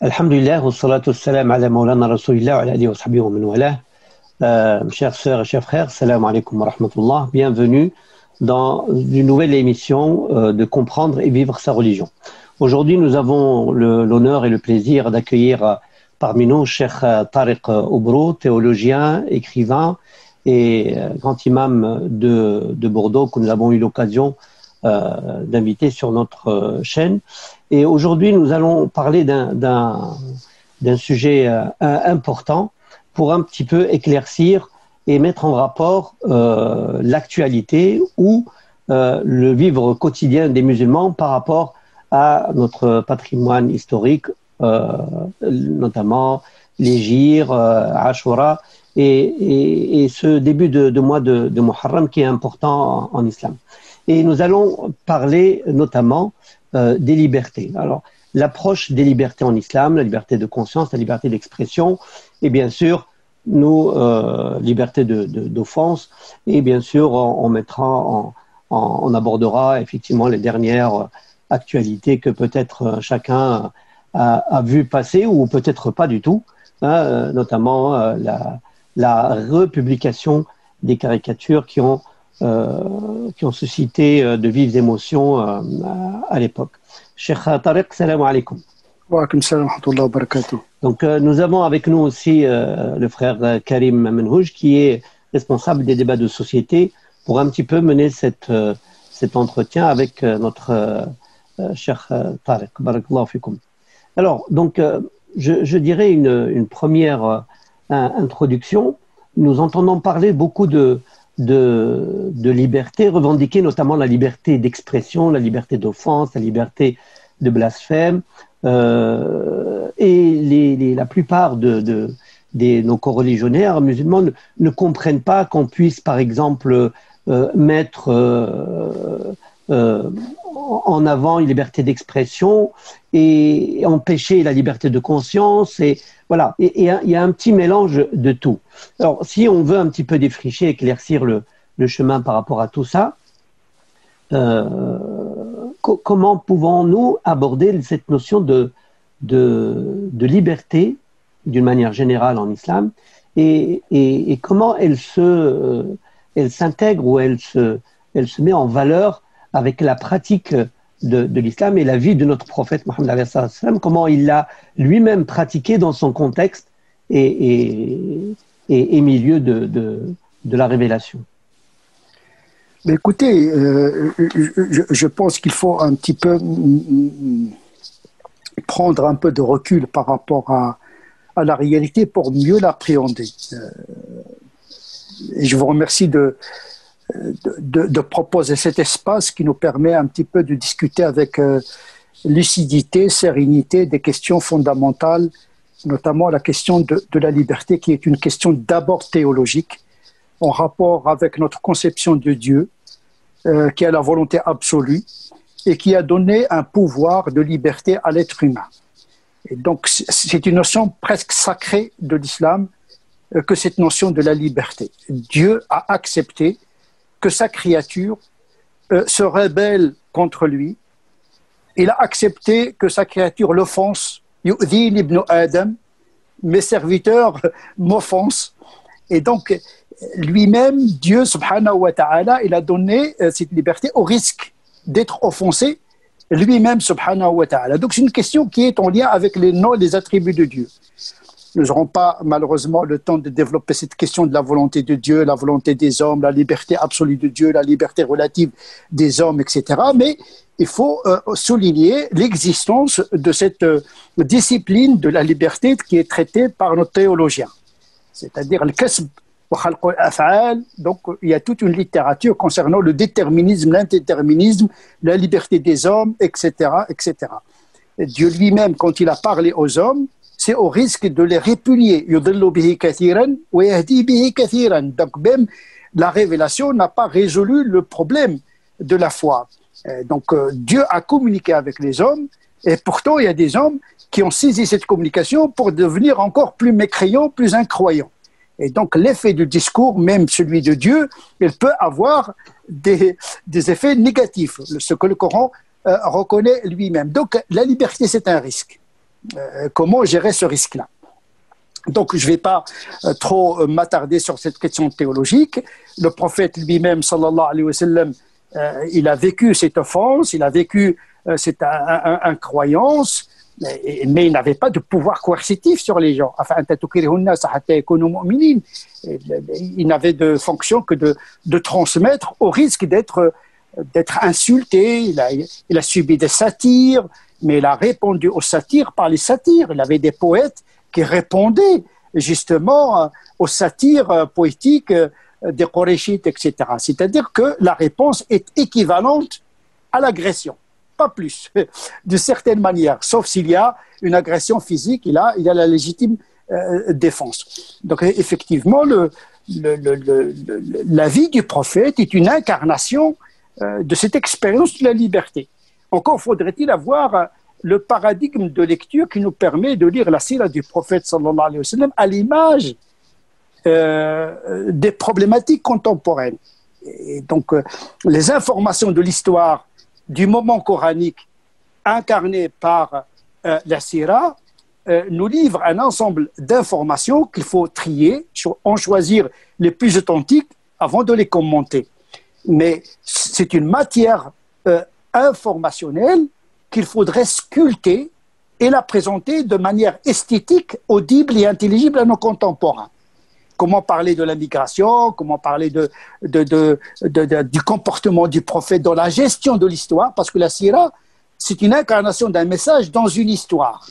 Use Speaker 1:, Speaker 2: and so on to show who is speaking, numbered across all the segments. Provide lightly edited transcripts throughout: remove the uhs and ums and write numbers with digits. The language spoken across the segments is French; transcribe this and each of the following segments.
Speaker 1: Alhamdulillah, wassalatu wassalam ala maulana rasulillah wa ala alihi wa sahbihi wa man walah. Chères sœurs et chers frères, salam alaikum wa rahmatullah. Bienvenue dans une nouvelle émission de comprendre et vivre sa religion. Aujourd'hui, nous avons l'honneur et le plaisir d'accueillir parmi nous Cheikh Tariq Obrou, théologien, écrivain et grand imam de Bordeaux que nous avons eu l'occasion d'inviter sur notre chaîne. Et aujourd'hui, nous allons parler d'un sujet important pour un petit peu éclaircir et mettre en rapport l'actualité ou le vivre quotidien des musulmans par rapport à notre patrimoine historique, notamment l'Hégire, Ashura et ce début de mois de Muharram qui est important en islam. Et nous allons parler notamment des libertés. Alors, l'approche des libertés en islam, la liberté de conscience, la liberté d'expression, et bien sûr, nous, liberté d'offense, et bien sûr, on abordera effectivement les dernières actualités que peut-être chacun a vu passer, ou peut-être pas du tout, hein, notamment la republication des caricatures qui ont suscité de vives émotions à l'époque. Cheikh Tariq, salam alaikum.
Speaker 2: Wa alaikum salam wa rahmatullahi wa barakatuh.
Speaker 1: Donc nous avons avec nous aussi le frère Karim Menhouj qui est responsable des débats de société pour un petit peu mener cet entretien avec notre Cheikh Tariq. Barakallahu fikum. Alors, donc, je dirais une première introduction. Nous entendons parler beaucoup de liberté, revendiquer notamment la liberté d'expression, la liberté d'offense, la liberté de blasphème. Et la plupart de nos coreligionnaires musulmans ne comprennent pas qu'on puisse, par exemple, mettre en avant une liberté d'expression et empêcher la liberté de conscience. Et voilà, il y a un petit mélange de tout. Alors, si on veut un petit peu défricher, éclaircir le chemin par rapport à tout ça, comment pouvons-nous aborder cette notion de liberté d'une manière générale en islam et comment elle s'intègre ou elle se met en valeur avec la pratique de l'islam et la vie de notre prophète Mohammed alayhi salam, comment il l'a lui-même pratiqué dans son contexte et milieu de la révélation.
Speaker 2: Mais écoutez, je pense qu'il faut un petit peu prendre un peu de recul par rapport à la réalité pour mieux l'appréhender. Et je vous remercie de proposer cet espace qui nous permet un petit peu de discuter avec lucidité, sérénité des questions fondamentales, notamment la question de la liberté qui est une question d'abord théologique en rapport avec notre conception de Dieu qui a la volonté absolue et qui a donné un pouvoir de liberté à l'être humain. Et donc c'est une notion presque sacrée de l'islam que cette notion de la liberté. Dieu a accepté que sa créature se rebelle contre lui. Il a accepté que sa créature l'offense. Yu'dhin ibn Adam, mes serviteurs m'offensent. Et donc, lui-même, Dieu, subhanahu wa ta'ala, il a donné cette liberté au risque d'être offensé lui-même, subhanahu wa ta'ala. Donc, c'est une question qui est en lien avec les noms et les attributs de Dieu. Nous n'aurons pas malheureusement le temps de développer cette question de la volonté de Dieu, la volonté des hommes, la liberté absolue de Dieu, la liberté relative des hommes, etc. Mais il faut souligner l'existence de cette discipline de la liberté qui est traitée par nos théologiens. C'est-à-dire le kasb wa khalq al-af'al. Donc il y a toute une littérature concernant le déterminisme, l'indéterminisme, la liberté des hommes, etc., etc. Et Dieu lui-même, quand il a parlé aux hommes, c'est au risque de les répugner. Yudillu bihi kathiran wa yahdi bihi kathiran. Donc même la révélation n'a pas résolu le problème de la foi. Donc Dieu a communiqué avec les hommes et pourtant il y a des hommes qui ont saisi cette communication pour devenir encore plus mécréants, plus incroyants. Et donc, l'effet du discours, même celui de Dieu, il peut avoir des effets négatifs, ce que le Coran reconnaît lui-même. Donc, la liberté, c'est un risque. Comment gérer ce risque-là? Donc, je ne vais pas trop m'attarder sur cette question théologique. Le prophète lui-même, sallallahu alayhi wa sallam, il a vécu cette offense, il a vécu cette incroyance, mais il n'avait pas de pouvoir coercitif sur les gens. Enfin, il n'avait de fonction que de transmettre au risque d'être insulté. Il a subi des satires, mais il a répondu aux satires par les satires. Il avait des poètes qui répondaient justement aux satires poétiques des Qurayshites, etc. C'est-à-dire que la réponse est équivalente à l'agression, pas plus, de certaine manière, sauf s'il y a une agression physique, il y a la légitime défense. Donc effectivement, la vie du prophète est une incarnation de cette expérience de la liberté. Encore faudrait-il avoir le paradigme de lecture qui nous permet de lire la sira du prophète sallallahu alayhi wa sallam à l'image des problématiques contemporaines. Et donc, les informations de l'histoire du moment coranique incarnées par la sira nous livrent un ensemble d'informations qu'il faut trier, en choisir les plus authentiques avant de les commenter. Mais c'est une matière informationnelle qu'il faudrait sculpter et la présenter de manière esthétique, audible et intelligible à nos contemporains. Comment parler de la migration, comment parler du comportement du prophète dans la gestion de l'histoire, parce que la sira, c'est une incarnation d'un message dans une histoire.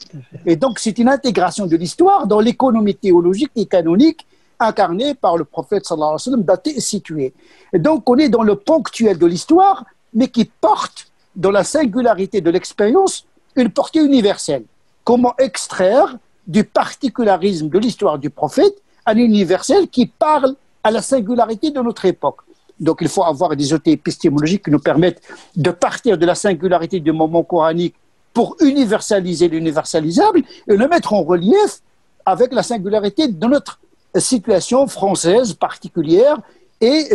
Speaker 2: Et donc, c'est une intégration de l'histoire dans l'économie théologique et canonique incarnée par le prophète sallallahu alayhi wa sallam, daté et situé. Et donc, on est dans le ponctuel de l'histoire, mais qui porte dans la singularité de l'expérience une portée universelle. Comment extraire du particularisme de l'histoire du prophète un universel qui parle à la singularité de notre époque. Donc il faut avoir des outils épistémologiques qui nous permettent de partir de la singularité du moment coranique pour universaliser l'universalisable et le mettre en relief avec la singularité de notre situation française particulière et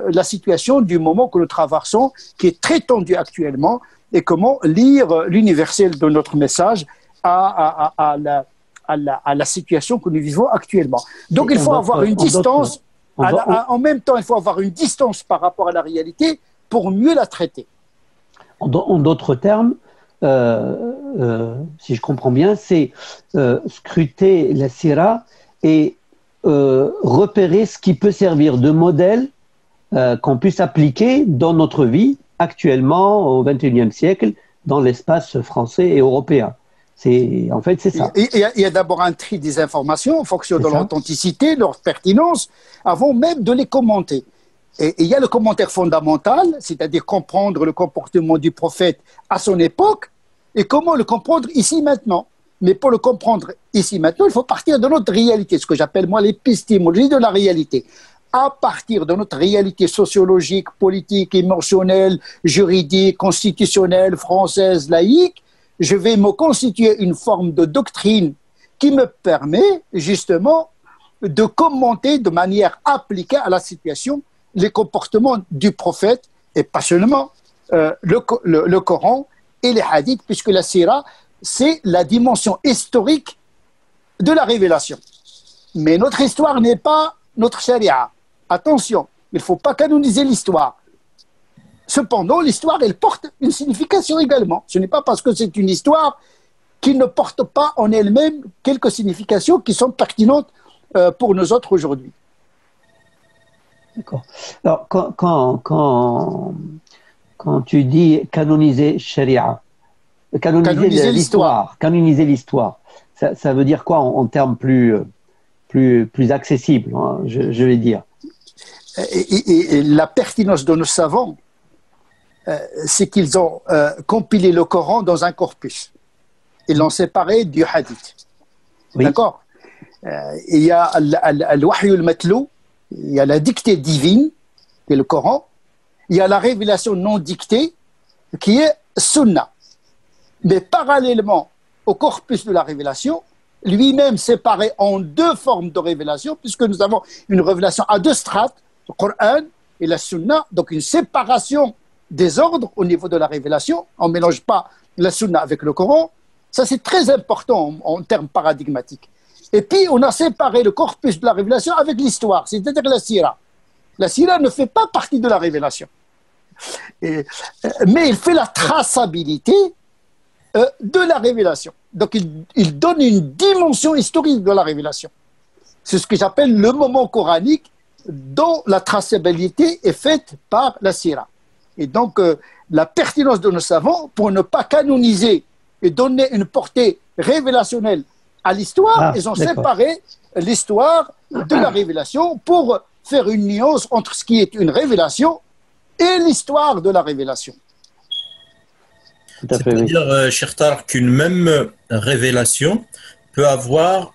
Speaker 2: la situation du moment que nous traversons, qui est très tendue actuellement, et comment lire l'universel de notre message à la situation que nous vivons actuellement. Donc il faut avoir une distance, en même temps il faut avoir une distance par rapport à la réalité pour mieux la traiter.
Speaker 1: En d'autres termes, si je comprends bien, c'est scruter la sira et repérer ce qui peut servir de modèle qu'on puisse appliquer dans notre vie actuellement au XXIe siècle dans l'espace français et européen. En fait, c'est ça.
Speaker 2: Il y a d'abord un tri des informations en fonction de leur authenticité, de leur pertinence, avant même de les commenter. Et il y a le commentaire fondamental, c'est-à-dire comprendre le comportement du prophète à son époque et comment le comprendre ici maintenant. Mais pour le comprendre ici maintenant, il faut partir de notre réalité, ce que j'appelle moi l'épistémologie de la réalité. À partir de notre réalité sociologique, politique, émotionnelle, juridique, constitutionnelle, française, laïque, je vais me constituer une forme de doctrine qui me permet justement de commenter de manière appliquée à la situation les comportements du prophète et pas seulement le Coran et les hadiths, puisque la sira, c'est la dimension historique de la révélation. Mais notre histoire n'est pas notre charia. Attention, il ne faut pas canoniser l'histoire. Cependant, l'histoire, elle porte une signification également. Ce n'est pas parce que c'est une histoire qu'il ne porte pas en elle-même quelques significations qui sont pertinentes pour nous autres aujourd'hui.
Speaker 1: D'accord. Alors, quand tu dis canoniser sharia, canoniser l'histoire, ça veut dire quoi en termes plus accessibles, hein, je vais dire.
Speaker 2: Et la pertinence de nos savants, c'est qu'ils ont compilé le Coran dans un corpus. Ils l'ont séparé du hadith. Oui. D'accord. Il y a al-wahy al-matlou, il y a la dictée divine, qui est le Coran. Il y a la révélation non dictée, qui est Sunna. Mais parallèlement au corpus de la révélation, lui-même séparé en deux formes de révélation, puisque nous avons une révélation à deux strates, le Coran et la Sunna, donc une séparation des ordres au niveau de la révélation. On ne mélange pas la Sunna avec le Coran. Ça, c'est très important en termes paradigmatiques. Et puis, on a séparé le corpus de la révélation avec l'histoire, c'est-à-dire la sira. La sira ne fait pas partie de la révélation. Mais il fait la traçabilité de la révélation. Donc, il donne une dimension historique de la révélation. C'est ce que j'appelle le moment coranique dont la traçabilité est faite par la sira. Et donc, la pertinence de nos savants, pour ne pas canoniser et donner une portée révélationnelle à l'histoire, ils ont séparé l'histoire de la révélation pour faire une nuance entre ce qui est une révélation et l'histoire de la révélation.
Speaker 3: C'est-à-dire, cher Tarek, qu'une même révélation peut avoir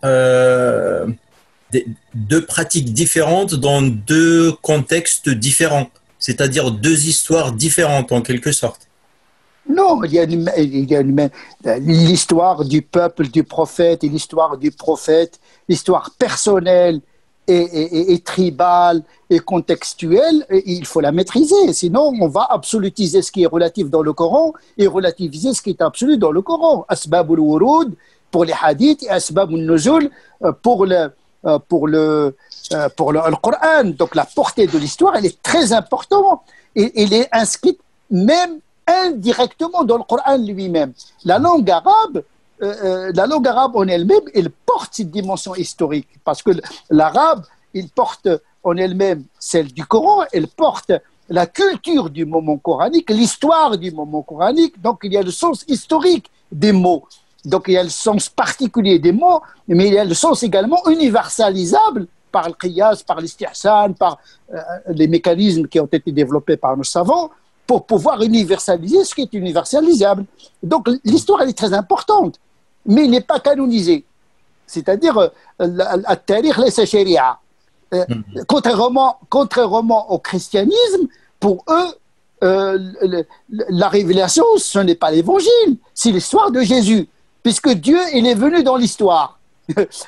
Speaker 3: deux pratiques différentes dans deux contextes différents, c'est-à-dire deux histoires différentes en quelque sorte.
Speaker 2: Non, il y a l'histoire du peuple du prophète et l'histoire du prophète, l'histoire personnelle et tribale et contextuelle, il faut la maîtriser. Sinon, on va absolutiser ce qui est relatif dans le Coran et relativiser ce qui est absolu dans le Coran. Asbab al-wurud pour les hadiths et asbab al-nuzul pour le Coran. Donc la portée de l'histoire, elle est très importante et elle est inscrite même indirectement dans le Coran lui-même. La langue arabe en elle-même, elle porte cette dimension historique parce que l'arabe, il porte en elle-même celle du Coran, elle porte la culture du moment coranique, l'histoire du moment coranique, donc il y a le sens historique des mots. Donc il y a le sens particulier des mots, mais il y a le sens également universalisable par le qiyas, par l'istihsan, par les mécanismes qui ont été développés par nos savants pour pouvoir universaliser ce qui est universalisable. Donc l'histoire, elle est très importante, mais il n'est pas canonisé. C'est-à-dire, al-tarikh laysa sharia. Contrairement au christianisme, pour eux, la révélation, ce n'est pas l'évangile, c'est l'histoire de Jésus. Puisque Dieu, il est venu dans l'histoire.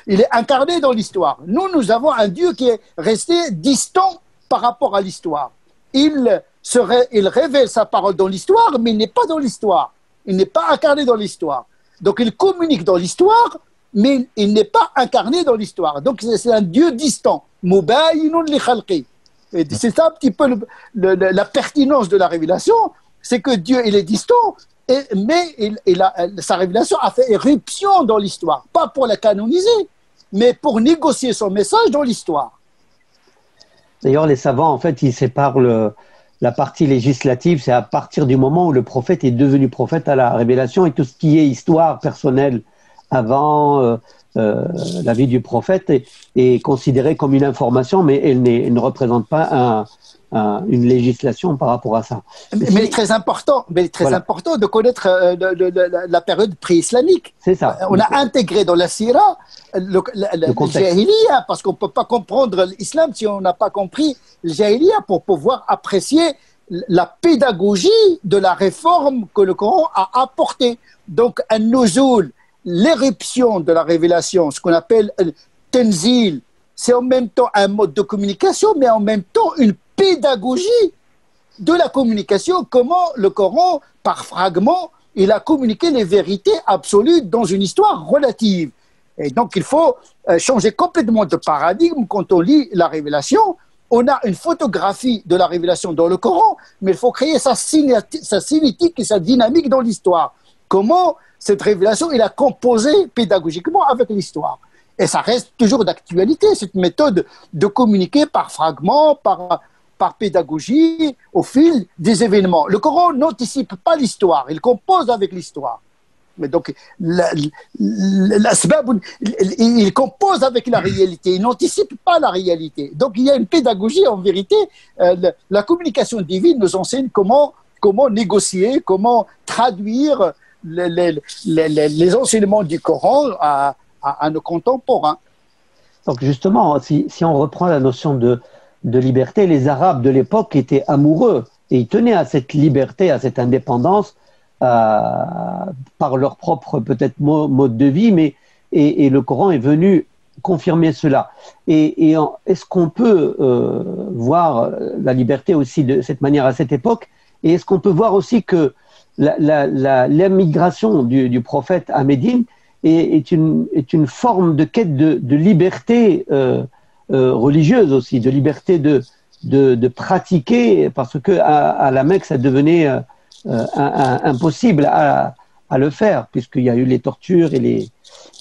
Speaker 2: Il est incarné dans l'histoire. Nous avons un Dieu qui est resté distant par rapport à l'histoire. Il révèle sa parole dans l'histoire, mais il n'est pas dans l'histoire. Il n'est pas incarné dans l'histoire. Donc il communique dans l'histoire, mais il n'est pas incarné dans l'histoire. Donc c'est un Dieu distant. Mubayinun li khalqi. Et c'est ça un petit peu la pertinence de la révélation, c'est que Dieu, il est distant, mais sa révélation a fait éruption dans l'histoire. Pas pour la canoniser, mais pour négocier son message dans l'histoire.
Speaker 1: D'ailleurs, les savants, en fait, ils séparent la partie législative, c'est à partir du moment où le prophète est devenu prophète à la révélation, et tout ce qui est histoire personnelle avant la vie du prophète est considéré comme une information, mais elle ne représente pas une législation par rapport à ça.
Speaker 2: Mais il est très important, important de connaître la période pré-islamique.
Speaker 1: C'est ça.
Speaker 2: On a intégré dans la Sira le Jahiliya, parce qu'on ne peut pas comprendre l'islam si on n'a pas compris le Jahiliya pour pouvoir apprécier la pédagogie de la réforme que le Coran a apportée. Donc, un nuzul, l'éruption de la révélation, ce qu'on appelle le tenzil, c'est en même temps un mode de communication, mais en même temps une pédagogie de la communication, comment le Coran, par fragments, il a communiqué les vérités absolues dans une histoire relative. Et donc, il faut changer complètement de paradigme quand on lit la révélation. On a une photographie de la révélation dans le Coran, mais il faut créer sa cinétique et sa dynamique dans l'histoire. Comment cette révélation, il a composé pédagogiquement avec l'histoire. Et ça reste toujours d'actualité, cette méthode de communiquer par fragments, par pédagogie, au fil des événements. Le Coran n'anticipe pas l'histoire, il compose avec l'histoire. Mais donc, il compose avec la réalité, il n'anticipe pas la réalité. Donc, il y a une pédagogie, en vérité. La communication divine nous enseigne comment négocier, comment traduire les enseignements du Coran à nos contemporains.
Speaker 1: Donc justement, si on reprend la notion de liberté, les Arabes de l'époque étaient amoureux et ils tenaient à cette liberté, à cette indépendance par leur propre peut-être mode de vie, mais et le Coran est venu confirmer cela. Est-ce qu'on peut voir la liberté aussi de cette manière à cette époque? Et est-ce qu'on peut voir aussi que l'émigration du prophète à Médine est une forme de quête de liberté religieuse aussi, de liberté de pratiquer, parce que à la Mecque, ça devenait impossible à le faire, puisqu'il y a eu les tortures et les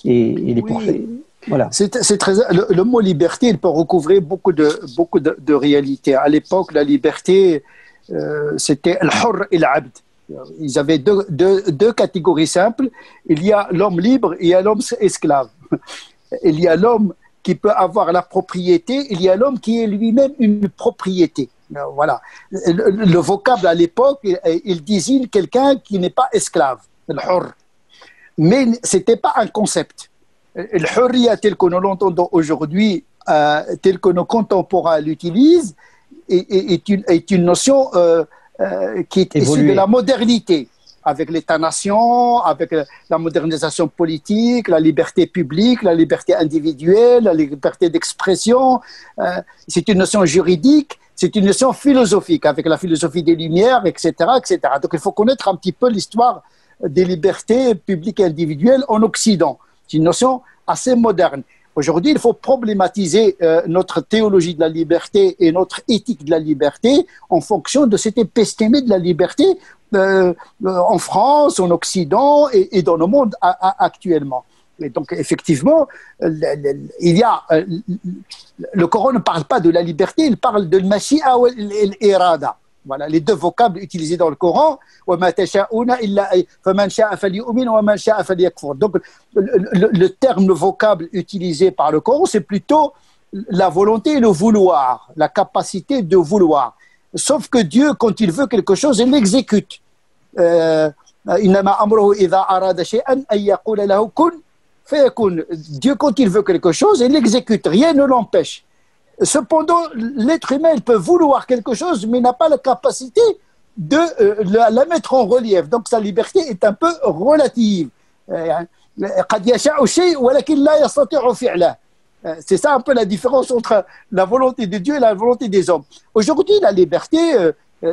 Speaker 2: Oui.
Speaker 1: voilà.
Speaker 2: Le mot liberté, il peut recouvrir beaucoup de réalités. À l'époque, la liberté, c'était al-hurr et l'abd. Ils avaient deux catégories simples. Il y a l'homme libre et il y a l'homme esclave. Il y a l'homme qui peut avoir la propriété, il y a l'homme qui est lui-même une propriété. Voilà. Le vocable à l'époque, il désigne quelqu'un qui n'est pas esclave, al-hurr. Mais ce n'était pas un concept. Le hurriya tel que nous l'entendons aujourd'hui, tel que nos contemporains l'utilisent, est une notion qui est issue de la modernité, avec l'État-nation, avec la modernisation politique, la liberté publique, la liberté individuelle, la liberté d'expression. C'est une notion juridique, c'est une notion philosophique, avec la philosophie des Lumières, etc., etc. Donc il faut connaître un petit peu l'histoire des libertés publiques et individuelles en Occident. C'est une notion assez moderne. Aujourd'hui, il faut problématiser notre théologie de la liberté et notre éthique de la liberté en fonction de cette épistémée de la liberté en France, en Occident et dans le monde actuellement. Et donc, effectivement, le Coran ne parle pas de la liberté, il parle de l'mashi'a ou l'irada. Voilà, les deux vocables utilisés dans le Coran. Donc, le terme, le vocable utilisé par le Coran, c'est plutôt la volonté et le vouloir, la capacité de vouloir. Sauf que Dieu, quand il veut quelque chose, il l'exécute. Dieu, quand il veut quelque chose, il l'exécute. Rien ne l'empêche. Cependant, l'être humain, il peut vouloir quelque chose, mais n'a pas la capacité de la mettre en relief. Donc, sa liberté est un peu relative. C'est ça un peu la différence entre la volonté de Dieu et la volonté des hommes. Aujourd'hui, la liberté,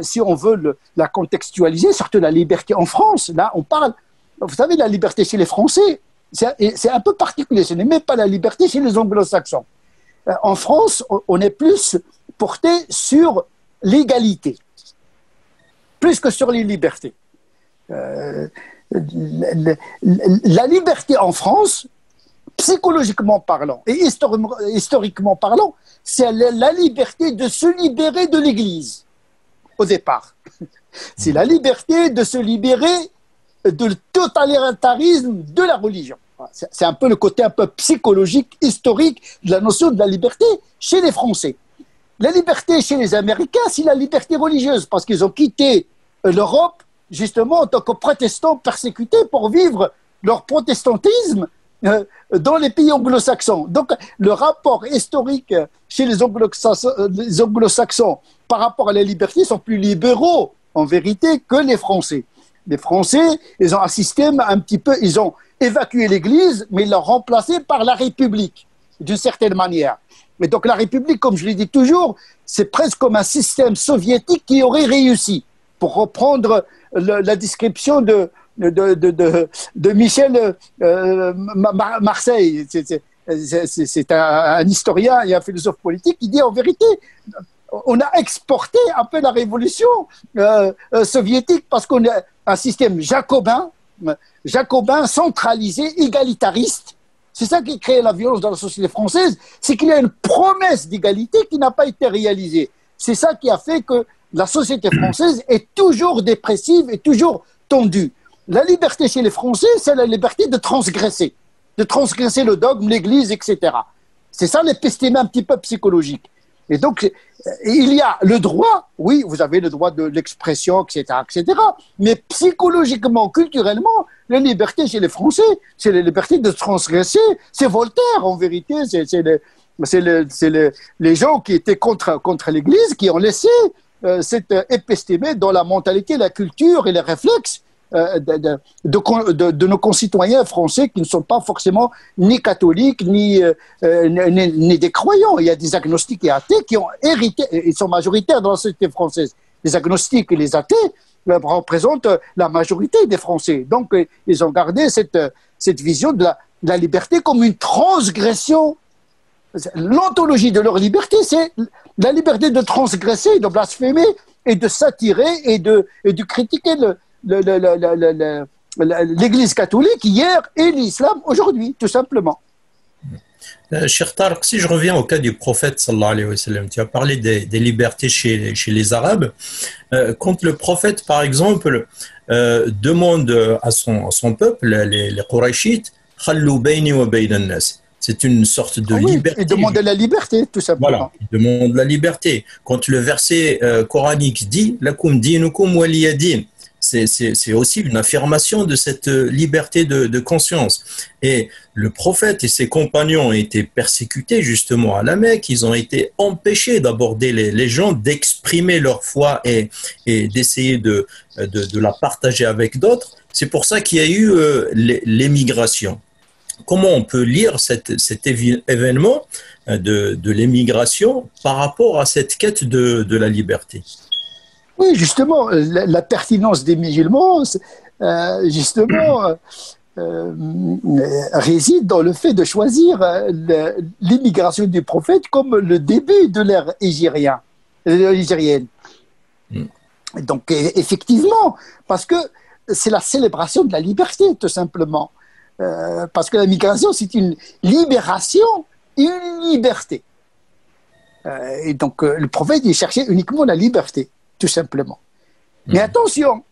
Speaker 2: si on veut la contextualiser, surtout la liberté en France, là, on parle, vous savez, la liberté chez les Français, c'est un peu particulier. Ce n'est même pas la liberté chez les Anglo-Saxons. En France, on est plus porté sur l'égalité, plus que sur les libertés. La liberté en France, psychologiquement parlant et historiquement parlant, c'est la liberté de se libérer de l'Église, au départ. C'est la liberté de se libérer du totalitarisme de la religion. C'est un peu le côté un peu psychologique, historique de la notion de la liberté chez les Français. La liberté chez les Américains, c'est la liberté religieuse, parce qu'ils ont quitté l'Europe, justement, en tant que protestants persécutés pour vivre leur protestantisme dans les pays anglo-saxons. Donc, le rapport historique chez les anglo-saxons par rapport à la liberté sont plus libéraux, en vérité, que les Français. Les Français, ils ont un système un petit peu, ils ont évacué l'Église, mais ils l'ont remplacée par la République, d'une certaine manière. Mais donc la République, comme je l'ai dit toujours, c'est presque comme un système soviétique qui aurait réussi. Pour reprendre la description de Michel Marseille, c'est un historien et un philosophe politique qui dit en vérité, on a exporté un peu la révolution soviétique parce qu'on a un système jacobin, centralisé, égalitariste. C'est ça qui crée la violence dans la société française, c'est qu'il y a une promesse d'égalité qui n'a pas été réalisée. C'est ça qui a fait que la société française est toujours dépressive et toujours tendue. La liberté chez les Français, c'est la liberté de transgresser le dogme, l'Église, etc. C'est ça l'épistémie un petit peu psychologique. Et donc, il y a le droit, oui, vous avez le droit de l'expression, etc., etc., mais psychologiquement, culturellement, la liberté chez les Français, c'est la liberté de transgresser. C'est Voltaire, en vérité, c'est les gens qui étaient contre l'Église qui ont laissé cette épistémie dans la mentalité, la culture et les réflexes de nos concitoyens français qui ne sont pas forcément ni catholiques, ni des croyants. Il y a des agnostiques et athées qui ont hérité, ils sont majoritaires dans la société française. Les agnostiques et les athées représentent la majorité des Français. Donc, ils ont gardé cette vision de la liberté comme une transgression. L'ontologie de leur liberté, c'est la liberté de transgresser, de blasphémer et de s'attirer et de critiquer l'Église catholique hier et l'islam aujourd'hui, tout simplement.
Speaker 3: Cheikh Tarek, si je reviens au cas du prophète sallallahu alayhi wa sallam, tu as parlé des libertés chez les Arabes. Quand le prophète, par exemple, demande à son peuple, les Qurayshites, Khallu bayni wa bayna an-nas. C'est une sorte de liberté.
Speaker 2: Il demande la liberté, tout simplement.
Speaker 3: Voilà, il demande la liberté. Quand le verset coranique dit « Lakum dinukum waliya din », c'est aussi une affirmation de cette liberté de conscience. Et le prophète et ses compagnons ont été persécutés justement à la Mecque. Ils ont été empêchés d'aborder les gens, d'exprimer leur foi et d'essayer de la partager avec d'autres. C'est pour ça qu'il y a eu l'émigration. Comment on peut lire cet événement de l'émigration par rapport à cette quête de la liberté?
Speaker 2: Oui, justement, la pertinence des musulmans, justement, réside dans le fait de choisir l'immigration du prophète comme le début de l'ère hégérienne. Donc, effectivement, parce que c'est la célébration de la liberté, tout simplement. Parce que la migration, c'est une libération et une liberté. Et donc, le prophète, il cherchait uniquement la liberté, tout simplement. Mais attention,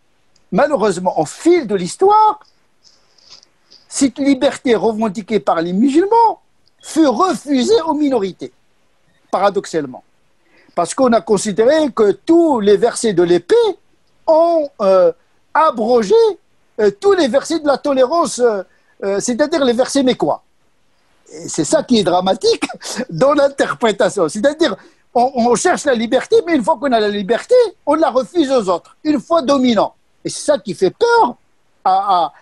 Speaker 2: malheureusement, au fil de l'histoire, cette liberté revendiquée par les musulmans fut refusée aux minorités, paradoxalement. Parce qu'on a considéré que tous les versets de l'épée ont abrogé tous les versets de la tolérance, c'est-à-dire les versets mécois. Et c'est ça qui est dramatique dans l'interprétation. C'est-à-dire, on cherche la liberté, mais une fois qu'on a la liberté, on la refuse aux autres, une fois dominant. Et c'est ça qui fait peur à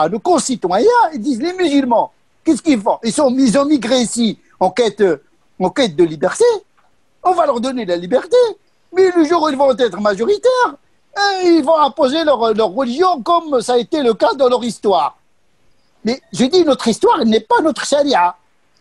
Speaker 2: nos concitoyens. Ils disent, les musulmans, qu'est-ce qu'ils font? Ils ont migré ici en quête de liberté. On va leur donner la liberté, mais le jour où ils vont être majoritaires, ils vont imposer leur religion comme ça a été le cas dans leur histoire. Mais je dis, notre histoire n'est pas notre charia.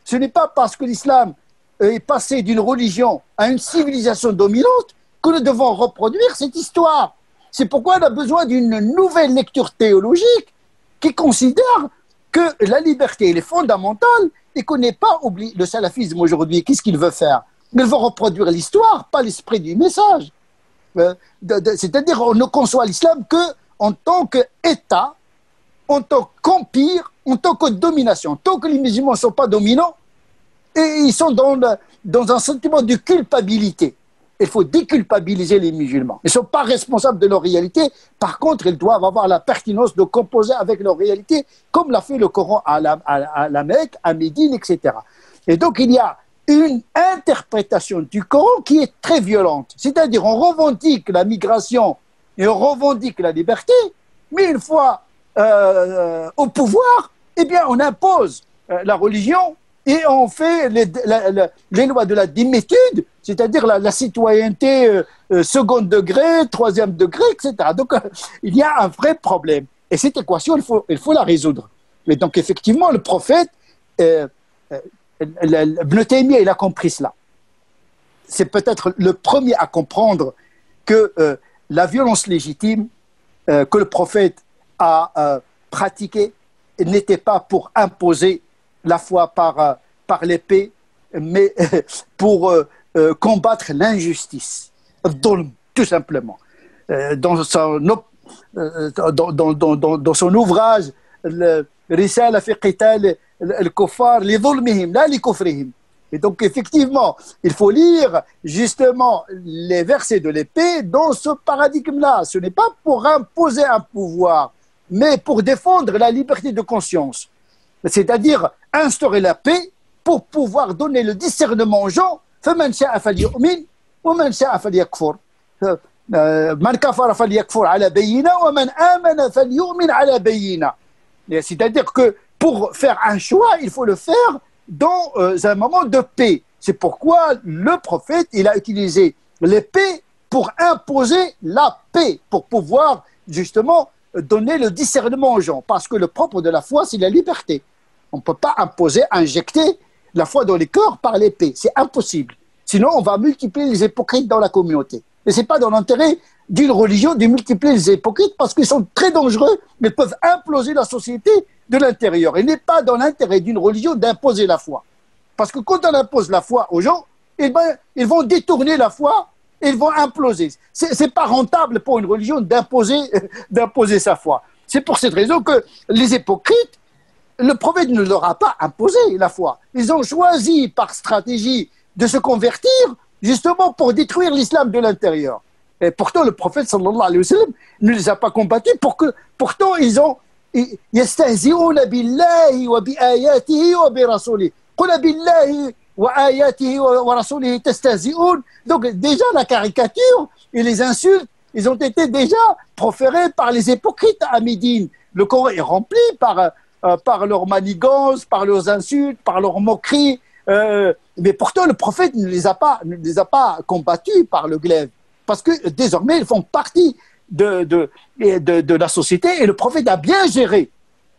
Speaker 2: Ce n'est pas parce que l'islam est passé d'une religion à une civilisation dominante que nous devons reproduire cette histoire. C'est pourquoi on a besoin d'une nouvelle lecture théologique qui considère que la liberté elle est fondamentale et qu'on n'est pas oublié. Le salafisme aujourd'hui, qu'est-ce qu'il veut faire? Il veut reproduire l'histoire, pas l'esprit du message. C'est-à-dire on ne conçoit l'islam qu'en tant qu'État, en tant qu'empire, en tant que domination. Tant que les musulmans ne sont pas dominants, et ils sont dans un sentiment de culpabilité. Il faut déculpabiliser les musulmans. Ils ne sont pas responsables de leur réalité. Par contre, ils doivent avoir la pertinence de composer avec leur réalité, comme l'a fait le Coran à la Mecque, à Médine, etc. Et donc, il y a une interprétation du Coran qui est très violente. C'est-à-dire, on revendique la migration et on revendique la liberté, mais une fois au pouvoir, eh bien, on impose la religion et on fait les lois de la démitude, c'est-à-dire la citoyenneté second degré, troisième degré, etc. Donc, il y a un vrai problème. Et cette équation, il faut la résoudre. Mais donc, effectivement, le prophète, Ibn Taymiyyah, il a compris cela. C'est peut-être le premier à comprendre que la violence légitime que le prophète a pratiquée n'était pas pour imposer la foi par l'épée, mais pour combattre l'injustice, tout simplement. Dans son ouvrage, Risala fi qital al-kuffar li dhulmihim, la li kufrihim. Et donc, effectivement, il faut lire justement les versets de l'épée dans ce paradigme-là. Ce n'est pas pour imposer un pouvoir, mais pour défendre la liberté de conscience. C'est-à-dire instaurer la paix pour pouvoir donner le discernement aux gens. فَمَنْ شَاءَ فَلْيُؤْمِنْ وَمَنْ شَاءَ فَلْيَكْفُرْ. Man kafara falyakfur ala bayyina wa man amana falyu'min ala bayyina. C'est-à-dire que pour faire un choix, il faut le faire dans un moment de paix. C'est pourquoi le prophète, il a utilisé l'épée pour imposer la paix, pour pouvoir justement donner le discernement aux gens. Parce que le propre de la foi, c'est la liberté. On ne peut pas imposer, injecter la foi dans les cœurs par l'épée. C'est impossible. Sinon, on va multiplier les hypocrites dans la communauté. Et ce n'est pas dans l'intérêt d'une religion de multiplier les hypocrites parce qu'ils sont très dangereux, mais peuvent imploser la société de l'intérieur. Il n'est pas dans l'intérêt d'une religion d'imposer la foi. Parce que quand on impose la foi aux gens, eh ben, ils vont détourner la foi et ils vont imploser. Ce n'est pas rentable pour une religion d'imposer sa foi. C'est pour cette raison que les hypocrites, le prophète ne leur a pas imposé la foi. Ils ont choisi par stratégie de se convertir justement pour détruire l'islam de l'intérieur. Et pourtant, le prophète sallallahu alayhi wa sallam ne les a pas combattus. Pourtant, ils ont يستهزئون بالله وبآياته وبرسوله قل بالله وآياته ورسوله تستهزئون. Donc déjà la caricature et les insultes, ils ont été déjà proférés par les hypocrites à Médine. Le Coran est rempli par leurs manigances, par leurs insultes, par leurs moqueries. Mais pourtant, le prophète ne les a pas combattus par le glaive. Parce que désormais, ils font partie de la société et le prophète a bien géré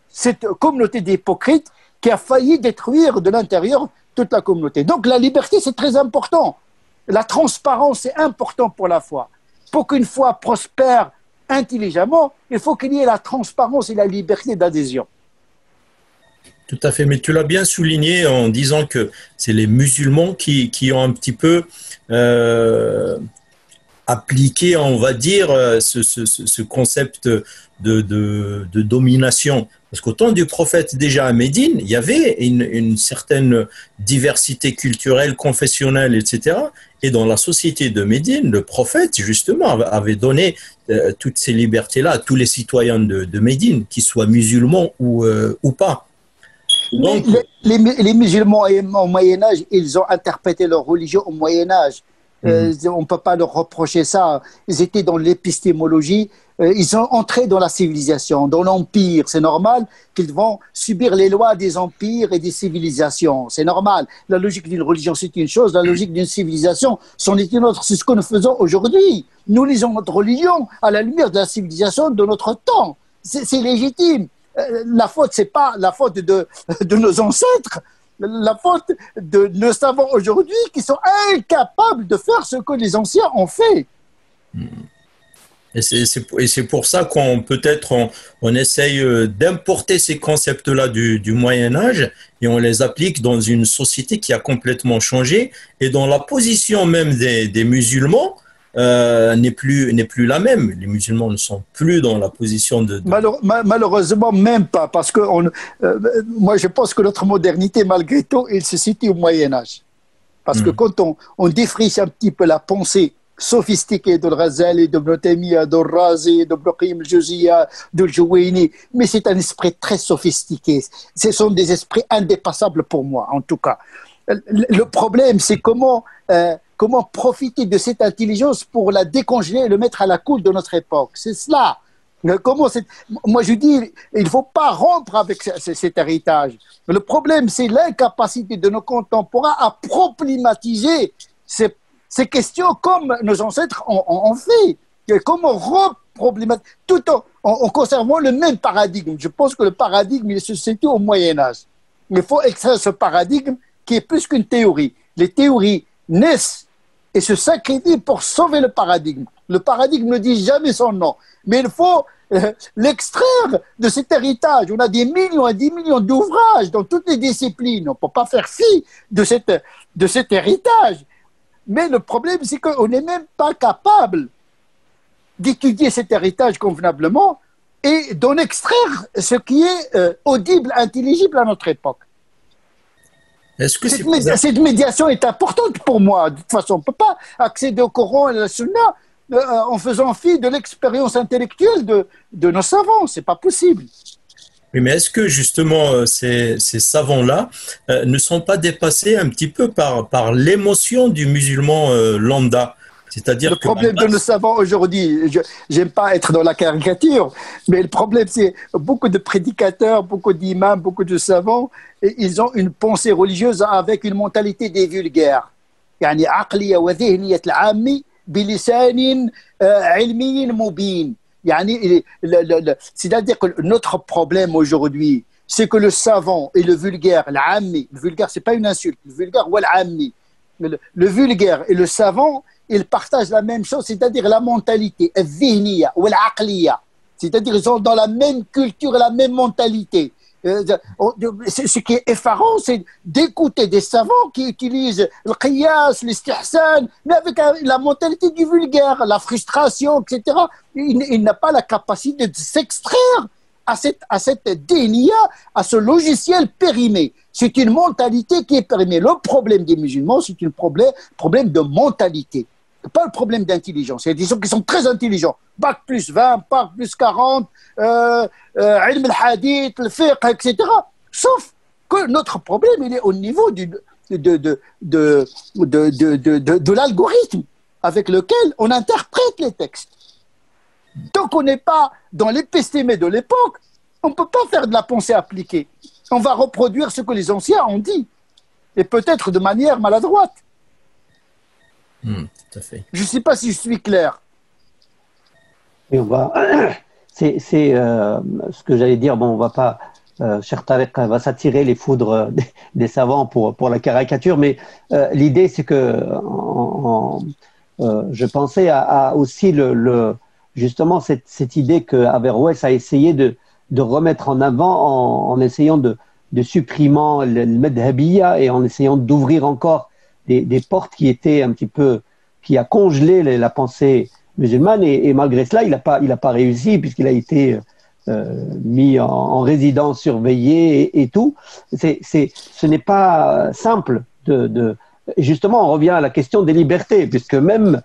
Speaker 2: cette communauté d'hypocrites qui a failli détruire de l'intérieur toute la communauté. Donc la liberté, c'est très important. La transparence, c'est important pour la foi. Pour qu'une foi prospère intelligemment, il faut qu'il y ait la transparence et la liberté d'adhésion.
Speaker 3: Tout à fait, mais tu l'as bien souligné en disant que c'est les musulmans qui ont un petit peu appliqué, on va dire, ce concept de domination. Parce qu'au temps du prophète, déjà à Médine, il y avait une certaine diversité culturelle, confessionnelle, etc. Et dans la société de Médine, le prophète, justement, avait donné toutes ces libertés-là à tous les citoyens de Médine, qu'ils soient musulmans ou pas.
Speaker 2: Donc, les musulmans au Moyen-Âge, ils ont interprété leur religion au Moyen-Âge. On ne peut pas leur reprocher ça. Ils étaient dans l'épistémologie, ils sont entrés dans la civilisation, dans l'empire. C'est normal qu'ils vont subir les lois des empires et des civilisations. C'est normal. La logique d'une religion, c'est une chose. La logique d'une civilisation, c'en est une autre. C'est ce que nous faisons aujourd'hui. Nous lisons notre religion à la lumière de la civilisation de notre temps. C'est légitime. La faute, c'est pas la faute de nos ancêtres. La faute de nos savants aujourd'hui qui sont incapables de faire ce que les anciens ont fait.
Speaker 3: Et c'est pour ça qu'on peut-être on essaye d'importer ces concepts-là du Moyen-Âge et on les applique dans une société qui a complètement changé et dont la position même des musulmans n'est plus la même. Les musulmans ne sont plus dans la position de...
Speaker 2: Malheureusement, même pas, parce que moi je pense que notre modernité, malgré tout, elle se situe au Moyen-Âge. Parce que quand on défriche un petit peu la pensée sophistiquée de Ghazali, de Ibn Taymiyyah, de Razi, de Ibn Qayyim al-Jawziyya, de Juwayni, mais c'est un esprit très sophistiqué. Ce sont des esprits indépassables pour moi, en tout cas. Le problème, c'est comment profiter de cette intelligence pour la décongeler et le mettre à la cool de notre époque. C'est cela. Moi, je dis, il ne faut pas rompre avec cet héritage. Le problème, c'est l'incapacité de nos contemporains à problématiser ces questions comme nos ancêtres ont fait. Comment reproblématiser, tout en conservant le même paradigme. Je pense que le paradigme, il se situe au Moyen-Âge. Il faut extraire ce paradigme qui est plus qu'une théorie. Les théories naissent et se sacrifient pour sauver le paradigme. Le paradigme ne dit jamais son nom, mais il faut l'extraire de cet héritage. On a des millions et des millions d'ouvrages dans toutes les disciplines. On ne peut pas faire fi de cet héritage. Mais le problème, c'est qu'on n'est même pas capable d'étudier cet héritage convenablement et d'en extraire ce qui est audible, intelligible à notre époque. Cette médiation est importante pour moi. De toute façon, on ne peut pas accéder au Coran et à la Sunna en faisant fi de l'expérience intellectuelle de nos savants. Ce n'est pas possible.
Speaker 3: Oui, mais est-ce que justement ces savants-là ne sont pas dépassés un petit peu par l'émotion du musulman lambda ? C'est-à-dire
Speaker 2: le problème de nos savants aujourd'hui, je n'aime pas être dans la caricature, mais le problème c'est beaucoup de prédicateurs, beaucoup d'imams, beaucoup de savants, et ils ont une pensée religieuse avec une mentalité des vulgaires. يعني عقلية وذهنية العامي بلسان علمي مبين. C'est-à-dire que notre problème aujourd'hui, c'est que le savant et le vulgaire, le vulgaire c'est pas une insulte, le vulgaire ou le vulgaire et le savant, ils partagent la même chose, c'est-à-dire la mentalité, c'est-à-dire ils sont dans la même culture, la même mentalité. Ce qui est effarant, c'est d'écouter des savants qui utilisent le qiyas, l'istihsan, mais avec la mentalité du vulgaire, la frustration, etc. Il n'a pas la capacité de s'extraire à cette dénia, à ce logiciel périmé. C'est une mentalité qui est périmée. Le problème des musulmans, c'est un problème de mentalité. Pas le problème d'intelligence. Il y a des gens qui sont très intelligents. Bac plus 20, Bac plus 40, ilm al-hadith, le fiqh, etc. Sauf que notre problème, il est au niveau de l'algorithme avec lequel on interprète les textes. Tant qu'on n'est pas dans l'épistémé de l'époque, on ne peut pas faire de la pensée appliquée. On va reproduire ce que les anciens ont dit, et peut-être de manière maladroite.
Speaker 3: Tout à fait.
Speaker 2: Je ne sais pas si je suis clair.
Speaker 1: Et c'est ce que j'allais dire. Bon, on va pas, cher Tariq, va s'attirer les foudres des savants pour la caricature, mais l'idée, c'est que je pensais à aussi justement cette idée qu'Averroès a essayé de remettre en avant en essayant de supprimant le madhabiyya et en essayant d'ouvrir encore des portes qui étaient un petit peu, qui a congelé la pensée musulmane, et malgré cela, il a pas réussi, puisqu'il a été mis en résidence surveillée et tout. Ce n'est pas simple justement, on revient à la question des libertés, puisque même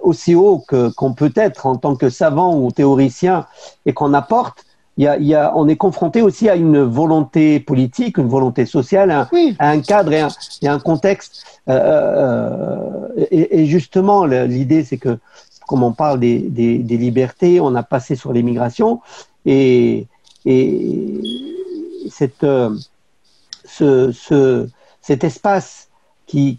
Speaker 1: aussi haut qu'on peut être en tant que savant ou théoricien et qu'on apporte, on est confronté aussi à une volonté politique, une volonté sociale, à un cadre et un contexte. Et justement, l'idée, c'est que, comme on parle des libertés, on a passé sur l'immigration, et cet espace qui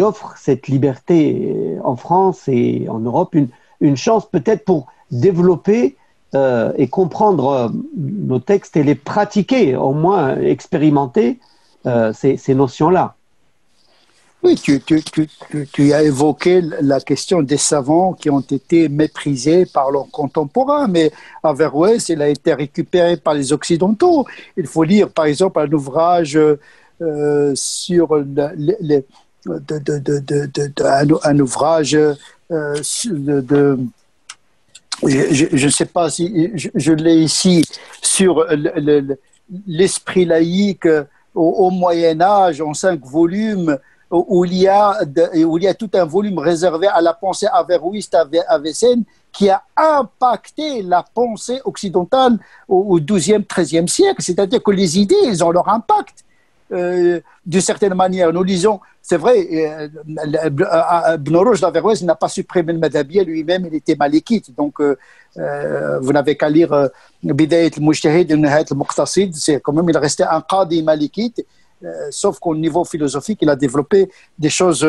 Speaker 1: offre cette liberté en France et en Europe, une chance peut-être pour développer et comprendre nos textes et les pratiquer, au moins expérimenter ces notions-là.
Speaker 2: Oui, tu as évoqué la question des savants qui ont été méprisés par leurs contemporains, mais Averroès, il a été récupéré par les Occidentaux. Il faut lire, par exemple, un ouvrage sur un ouvrage je ne sais pas si je l'ai ici, sur l'esprit laïque au Moyen-Âge, en 5 volumes, où il y a tout un volume réservé à la pensée averroïste avicenne qui a impacté la pensée occidentale au XIIe, XIIIe siècle. C'est-à-dire que les idées, elles ont leur impact. D'une certaine manière, nous lisons, c'est vrai, Ibn Rushd d'Averroès n'a pas supprimé le madhabiyya, lui-même il était malikite, donc vous n'avez qu'à lire Bidayat al-Mujtahid et Nihayat al-Muqtasid, c'est quand même, il restait un qadi malikite, sauf qu'au niveau philosophique, il a développé des choses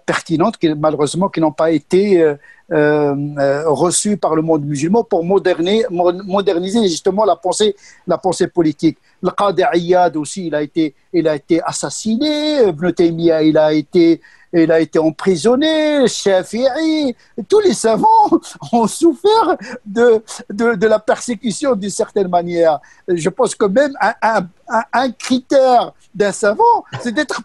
Speaker 2: pertinentes qui malheureusement qui n'ont pas été reçues par le monde musulman pour moderniser justement la pensée politique. Le Qadi Iyad aussi, il a été assassiné. Ibn Taymiyyah, il a été emprisonné. Shafi'i, tous les savants ont souffert de la persécution d'une certaine manière. Je pense que même un critère d'un savant, c'est d'être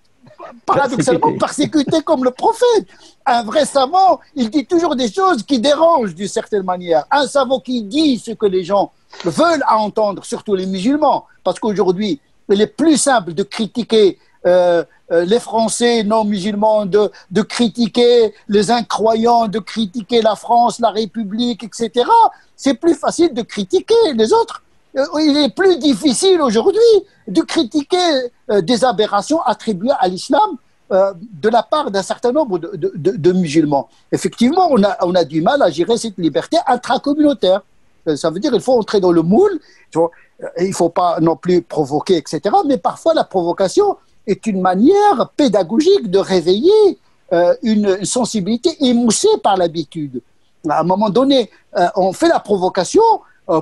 Speaker 2: paradoxalement persécuté comme le prophète. Un vrai savant, il dit toujours des choses qui dérangent d'une certaine manière. Un savant qui dit ce que les gens veulent entendre, surtout les musulmans, parce qu'aujourd'hui, il est plus simple de critiquer les Français non musulmans, de critiquer les incroyants, de critiquer la France, la République, etc. C'est plus facile de critiquer les autres. Il est plus difficile aujourd'hui de critiquer des aberrations attribuées à l'islam de la part d'un certain nombre de musulmans. Effectivement, on a du mal à gérer cette liberté intracommunautaire. Ça veut dire qu'il faut entrer dans le moule, il ne faut pas non plus provoquer, etc. Mais parfois, la provocation est une manière pédagogique de réveiller une sensibilité émoussée par l'habitude. À un moment donné, on fait la provocation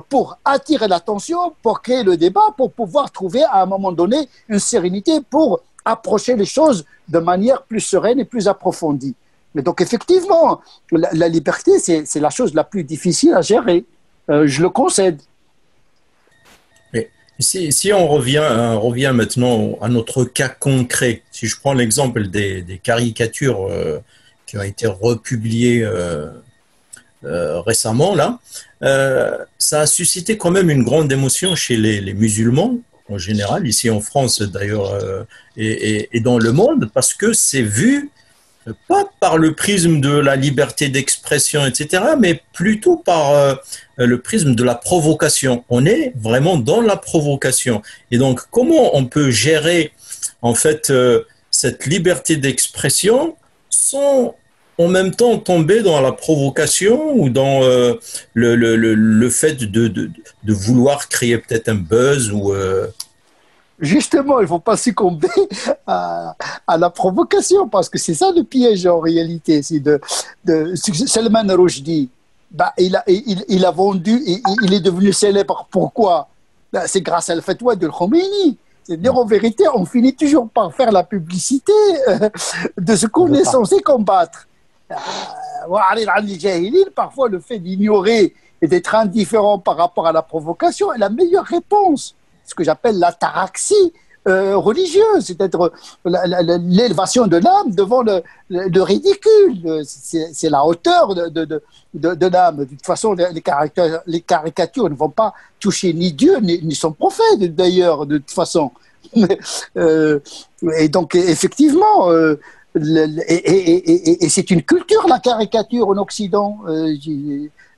Speaker 2: pour attirer l'attention, pour créer le débat, pour pouvoir trouver à un moment donné une sérénité pour approcher les choses de manière plus sereine et plus approfondie. Mais donc effectivement, la liberté, c'est la chose la plus difficile à gérer. Je le concède.
Speaker 3: Mais si on revient maintenant à notre cas concret, si je prends l'exemple des caricatures qui ont été republiées récemment, là, ça a suscité quand même une grande émotion chez les musulmans en général, ici en France d'ailleurs, et dans le monde, parce que c'est vu pas par le prisme de la liberté d'expression, etc., mais plutôt par le prisme de la provocation. On est vraiment dans la provocation. Et donc, comment on peut gérer en fait cette liberté d'expression sans en même temps tomber dans la provocation ou dans le fait de vouloir créer peut-être un buzz ou
Speaker 2: Justement, il ne faut pas succomber à la provocation, parce que c'est ça le piège en réalité. C'est Salman Rushdie, il a vendu, il est devenu célèbre. Pourquoi? C'est grâce à le fatwa de Khomeini. C'est-à-dire, en vérité, on finit toujours par faire la publicité de ce qu'on est censé combattre. Parfois, le fait d'ignorer et d'être indifférent par rapport à la provocation est la meilleure réponse. Ce que j'appelle l'ataraxie religieuse, c'est-à-dire l'élévation de l'âme devant le ridicule. C'est la hauteur de l'âme. De toute façon, les caricatures ne vont pas toucher ni Dieu ni son prophète, d'ailleurs, de toute façon. Et donc, effectivement, et c'est une culture, la caricature en Occident.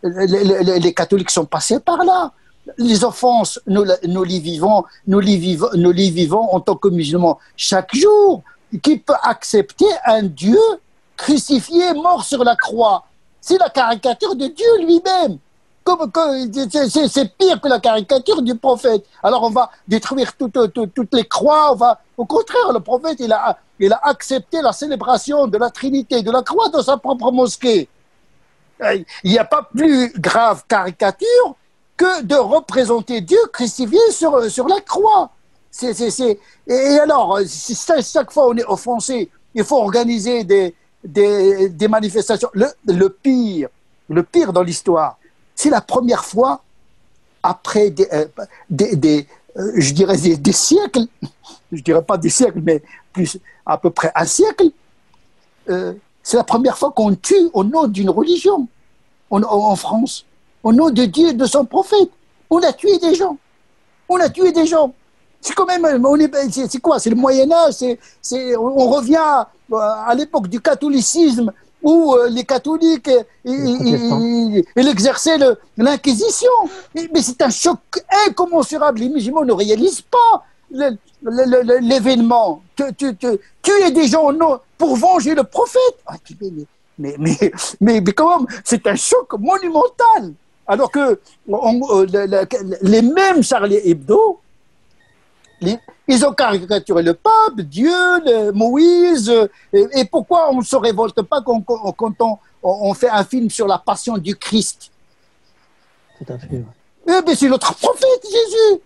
Speaker 2: Les catholiques sont passés par là. Les offenses, nous les vivons en tant que musulmans chaque jour. Qui peut accepter un Dieu crucifié, mort sur la croix? C'est la caricature de Dieu lui-même. C'est pire que la caricature du prophète. Alors on va détruire toutes les croix. Au contraire, le prophète, il a accepté la célébration de la Trinité, de la croix dans sa propre mosquée. Il n'y a pas plus grave caricature que de représenter Dieu crucifié sur la croix. Et alors, chaque fois on est offensé, il faut organiser des manifestations. Le pire dans l'histoire, c'est la première fois après je dirais des siècles, je dirais pas des siècles, mais plus à peu près un siècle, c'est la première fois qu'on tue au nom d'une religion en France. Au nom de Dieu et de son prophète. On a tué des gens. C'est quand même, c'est quoi? C'est le Moyen-Âge. On revient à l'époque du catholicisme où les catholiques ils exerçaient l'inquisition. Mais c'est un choc incommensurable. Les musulmans ne réalisent pas l'événement. Tuer des gens pour venger le prophète. Mais quand même, c'est un choc monumental. Alors que les mêmes Charlie Hebdo, ils ont caricaturé le pape, Dieu, Moïse. Et pourquoi on ne se révolte pas quand on fait un film sur la passion du Christ?
Speaker 1: Tout à fait.
Speaker 2: Mais c'est notre prophète, Jésus.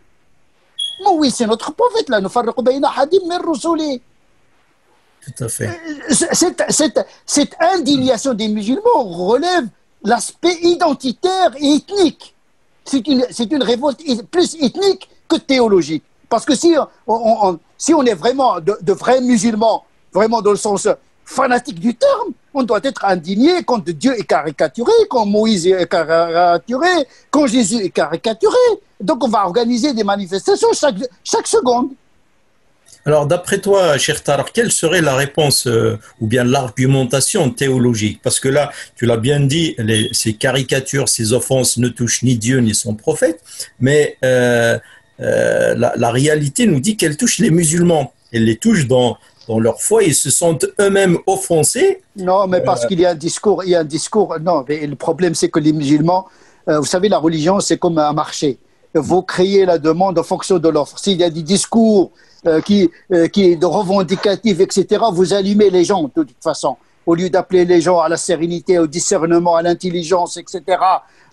Speaker 2: Moïse, c'est notre prophète. Là, nous farriqu bayna hadim min rusuli.
Speaker 3: Tout à fait.
Speaker 2: Cette indignation des musulmans relève l'aspect identitaire et ethnique. C'est une révolte plus ethnique que théologique. Parce que si on est vraiment de vrais musulmans, vraiment dans le sens fanatique du terme, on doit être indigné quand Dieu est caricaturé, quand Moïse est caricaturé, quand Jésus est caricaturé. Donc on va organiser des manifestations chaque seconde.
Speaker 3: Alors, d'après toi, cher Tarek, quelle serait la réponse ou bien l'argumentation théologique? Parce que là, tu l'as bien dit, ces caricatures, ces offenses ne touchent ni Dieu ni son prophète, mais la réalité nous dit qu'elles touchent les musulmans. Elles les touchent dans dans leur foi, ils se sentent eux-mêmes offensés.
Speaker 2: Non, mais parce qu'il y a un discours, non, mais le problème, c'est que les musulmans, vous savez, la religion, c'est comme un marché. Vous créez la demande en fonction de l'offre. S'il y a des discours qui de revendicatifs, etc., vous allumez les gens, de toute façon. Au lieu d'appeler les gens à la sérénité, au discernement, à l'intelligence, etc.,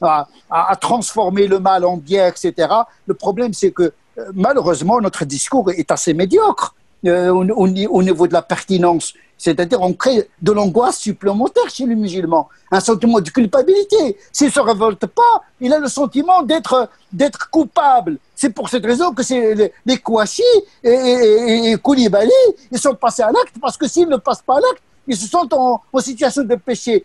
Speaker 2: à transformer le mal en bien, etc. Le problème, c'est que malheureusement, notre discours est assez médiocre au niveau de la pertinence. C'est-à-dire on crée de l'angoisse supplémentaire chez les musulmans, un sentiment de culpabilité. S'il ne se révolte pas, il a le sentiment d'être coupable. C'est pour cette raison que les Kouachi et Koulibaly, ils sont passés à l'acte, parce que s'ils ne passent pas à l'acte, ils se sentent en situation de péché.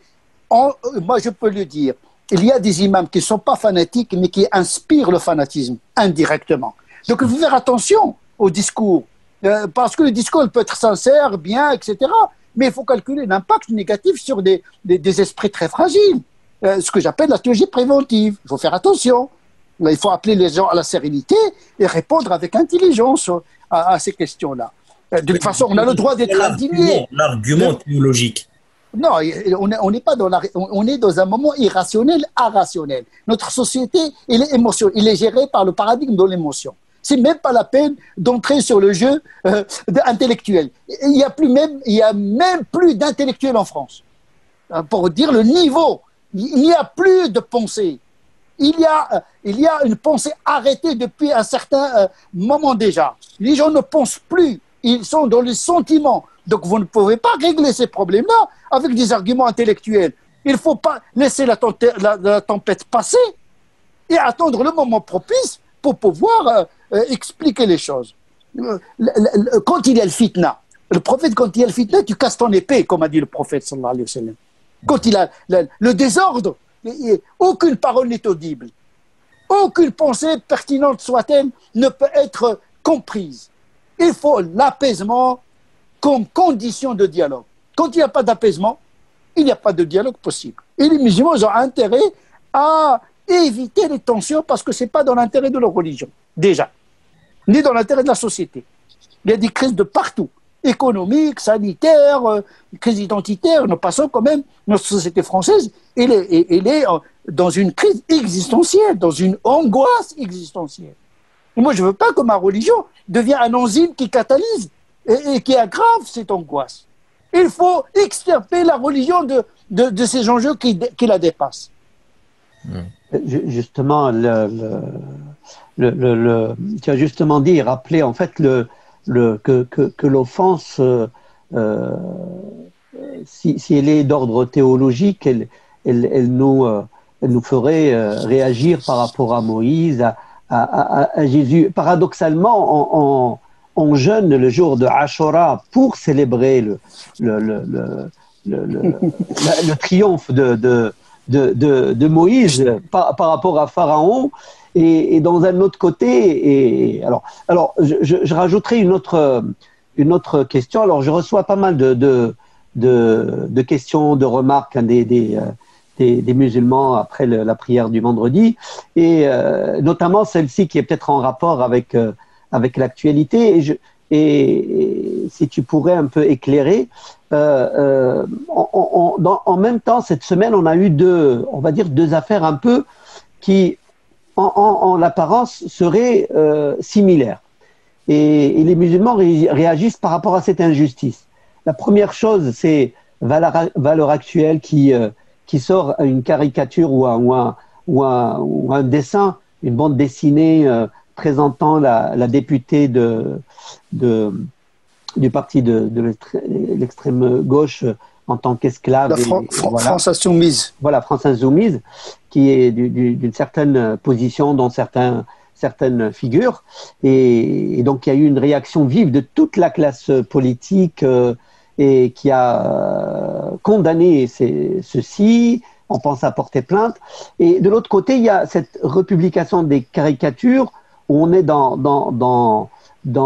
Speaker 2: Moi, je peux le dire, il y a des imams qui ne sont pas fanatiques, mais qui inspirent le fanatisme indirectement. Donc, il faut faire attention au discours. Parce que le discours peut être sincère, bien, etc. Mais il faut calculer l'impact négatif sur des esprits très fragiles. Ce que j'appelle la théologie préventive. Il faut faire attention. Il faut appeler les gens à la sérénité et répondre avec intelligence à ces questions-là. De toute façon, on a le droit d'être indigné.
Speaker 3: L'argument théologique.
Speaker 2: Non, on n'est pas on est dans un moment irrationnel, irrationnel. Notre société, elle est émotionnelle. Elle est gérée par le paradigme de l'émotion. C'est même pas la peine d'entrer sur le jeu intellectuel. Il y a même plus d'intellectuels en France. Pour dire le niveau, il n'y a plus de pensée. Il y a une pensée arrêtée depuis un certain moment déjà. Les gens ne pensent plus. Ils sont dans le sentiment. Donc vous ne pouvez pas régler ces problèmes-là avec des arguments intellectuels. Il ne faut pas laisser la tempête passer et attendre le moment propice pour pouvoir expliquer les choses. Quand il y a le fitna, le prophète, quand il y a le fitna, tu casses ton épée, comme a dit le prophète sallallahu alayhi wa sallam. Quand il a le désordre, aucune parole n'est audible. Aucune pensée, pertinente soit-elle, ne peut être comprise. Il faut l'apaisement comme condition de dialogue. Quand il n'y a pas d'apaisement, il n'y a pas de dialogue possible. Et les musulmans ont intérêt à éviter les tensions parce que ce n'est pas dans l'intérêt de leur religion, déjà, ni dans l'intérêt de la société. Il y a des crises de partout, économiques, sanitaires, crises identitaires. Nous passons quand même, notre société française, elle est dans une crise existentielle, dans une angoisse existentielle. Et moi, je ne veux pas que ma religion devienne un enzyme qui catalyse et qui aggrave cette angoisse. Il faut extirper la religion de ces enjeux qui la dépassent.
Speaker 1: Justement, tu as justement dit, rappelé en fait que l'offense, si elle est d'ordre théologique, elle nous ferait réagir par rapport à Moïse, à Jésus. Paradoxalement, on jeûne le jour de Ashura pour célébrer le triomphe de Moïse par rapport à Pharaon, et dans un autre côté. Alors, je rajouterai une autre question. Alors, je reçois pas mal de questions, de remarques des musulmans après la prière du vendredi, et notamment celle-ci qui est peut-être en rapport avec l'actualité, et si tu pourrais un peu éclairer. En même temps, cette semaine, on a eu deux affaires un peu qui, en apparence, seraient similaires. Et les musulmans réagissent par rapport à cette injustice. La première chose, c'est Valeurs Actuelles qui sort une caricature ou un dessin, une bande dessinée présentant la députée du parti de l'extrême gauche en tant qu'esclave.
Speaker 2: France Insoumise.
Speaker 1: Voilà, France Insoumise, qui est d'une certaine position dans certaines figures. Et donc, il y a eu une réaction vive de toute la classe politique et qui a condamné ceci. On pense à porter plainte. Et de l'autre côté, il y a cette republication des caricatures où on est dans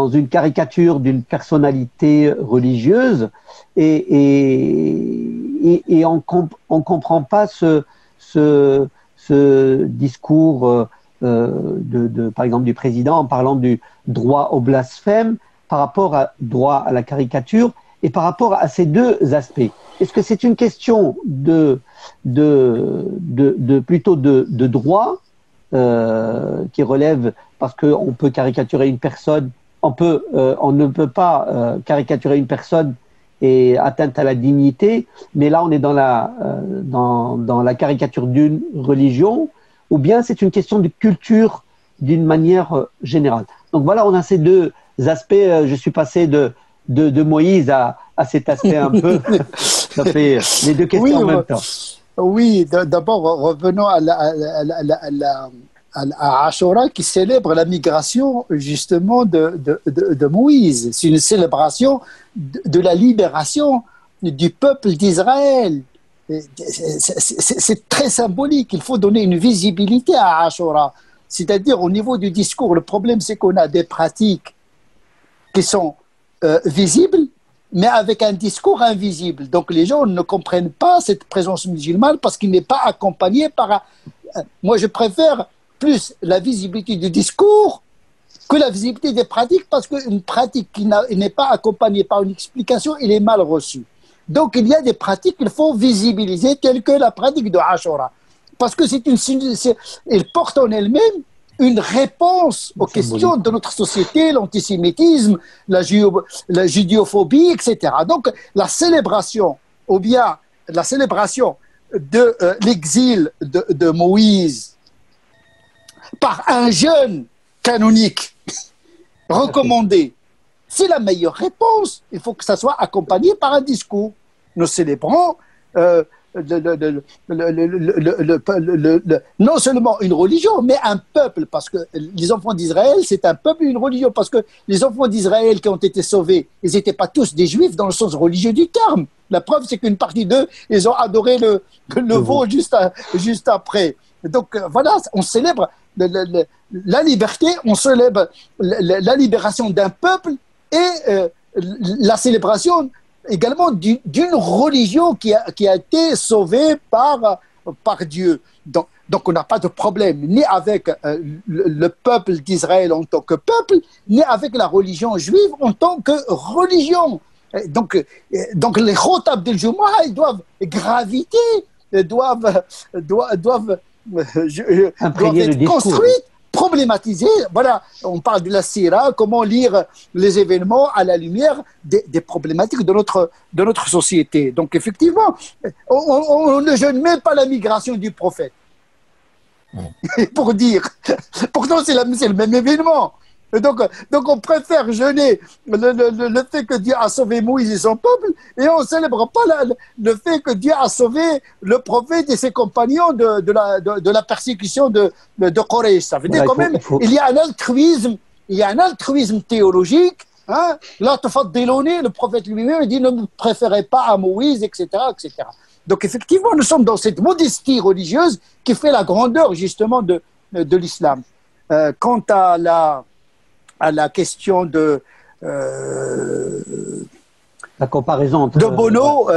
Speaker 1: une caricature d'une personnalité religieuse et on comprend pas ce discours par exemple du président en parlant du droit au blasphème par rapport à droit à la caricature et par rapport à ces deux aspects. Est-ce que c'est une question plutôt de droit qui relève parce qu'on peut caricaturer une personne, on ne peut pas caricaturer une personne et atteinte à la dignité, mais là on est dans la caricature d'une religion, ou bien c'est une question de culture d'une manière générale. Donc voilà, on a ces deux aspects. Je suis passé de Moïse à cet aspect un peu. Ça fait les deux questions en même temps.
Speaker 2: Oui, d'abord revenons à Ashura qui célèbre la migration justement de Moïse. C'est une célébration de la libération du peuple d'Israël. C'est très symbolique. Il faut donner une visibilité à Ashura. C'est-à-dire au niveau du discours, le problème c'est qu'on a des pratiques qui sont visibles, mais avec un discours invisible. Donc les gens ne comprennent pas cette présence musulmane parce qu'il n'est pas accompagné par... Moi je préfère plus la visibilité du discours que la visibilité des pratiques, parce qu'une pratique qui n'est pas accompagnée par une explication, elle est mal reçue. Donc il y a des pratiques qu'il faut visibiliser, telles que la pratique de Ashura. Parce que elle porte en elle-même une réponse aux questions de notre société, l'antisémitisme, la judéophobie, etc. Donc la célébration, ou bien la célébration de l'exil de Moïse par un jeune canonique recommandé, c'est la meilleure réponse. Il faut que ça soit accompagné par un discours. Nous célébrons non seulement une religion, mais un peuple, parce que les enfants d'Israël, c'est un peuple et une religion, parce que les enfants d'Israël qui ont été sauvés, ils n'étaient pas tous des juifs dans le sens religieux du terme. La preuve, c'est qu'une partie d'eux, ils ont adoré le veau juste après. Donc voilà, on célèbre la liberté, on célèbre la libération d'un peuple et la célébration également d'une religion qui a été sauvée par Dieu. Donc on n'a pas de problème ni avec le peuple d'Israël en tant que peuple, ni avec la religion juive en tant que religion. Donc les khotab del Jumu'ah, ils doivent graviter, doivent être construits, problématisés. Voilà, on parle de la sira, comment lire les événements à la lumière des problématiques de notre société. Donc effectivement, on ne jeûne même pas la migration du prophète. Pour dire, pourtant c'est le même événement. Donc on préfère jeûner le fait que Dieu a sauvé Moïse et son peuple, et on ne célèbre pas le fait que Dieu a sauvé le prophète et ses compagnons de la persécution de Quraysh. Ça veut dire quand même, il y a un altruisme théologique. Hein? Là, le prophète lui-même dit ne me préférez pas à Moïse, etc., etc. Donc effectivement, nous sommes dans cette modestie religieuse qui fait la grandeur justement de l'islam. Quant à la question de
Speaker 1: la comparaison entre
Speaker 2: de Bono,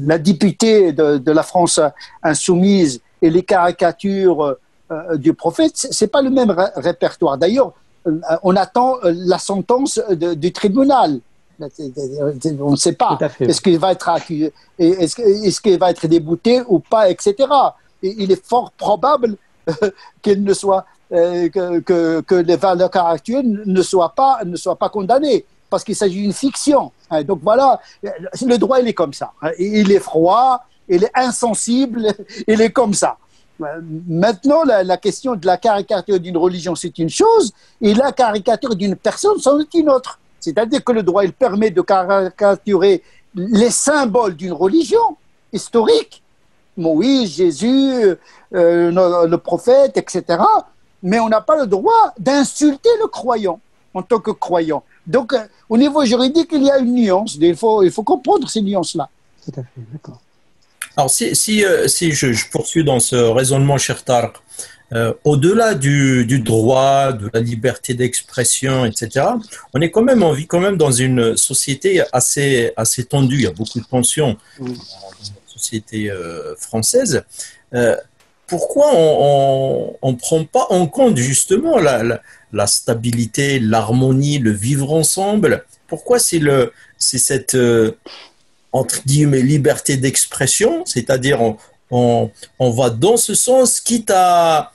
Speaker 2: la députée de la France insoumise et les caricatures du prophète, c'est pas le même répertoire. D'ailleurs, on attend la sentence du tribunal. On ne sait pas. Est-ce qu'il va être accusé, est-ce qu'il va être débouté ou pas, etc. Et il est fort probable qu'il ne soit que les valeurs caractéristiques ne soient pas condamnées parce qu'il s'agit d'une fiction. Donc voilà, le droit il est comme ça. Il est froid, il est insensible, il est comme ça. Maintenant, la question de la caricature d'une religion, c'est une chose, et la caricature d'une personne, c'en est une autre. C'est-à-dire que le droit, il permet de caricaturer les symboles d'une religion historique, Moïse, Jésus, le prophète, etc. Mais on n'a pas le droit d'insulter le croyant en tant que croyant. Donc, au niveau juridique, il y a une nuance. Il faut comprendre ces nuances-là.
Speaker 1: Tout à fait, d'accord.
Speaker 3: Alors, si je poursuis dans ce raisonnement, cher Tarq, au-delà du droit, de la liberté d'expression, etc., on vit quand même dans une société assez tendue. Il y a beaucoup de tensions dans la société française. pourquoi on ne prend pas en compte justement la stabilité, l'harmonie, le vivre ensemble? Pourquoi c'est cette, entre guillemets, liberté d'expression, c'est-à-dire on va dans ce sens, quitte à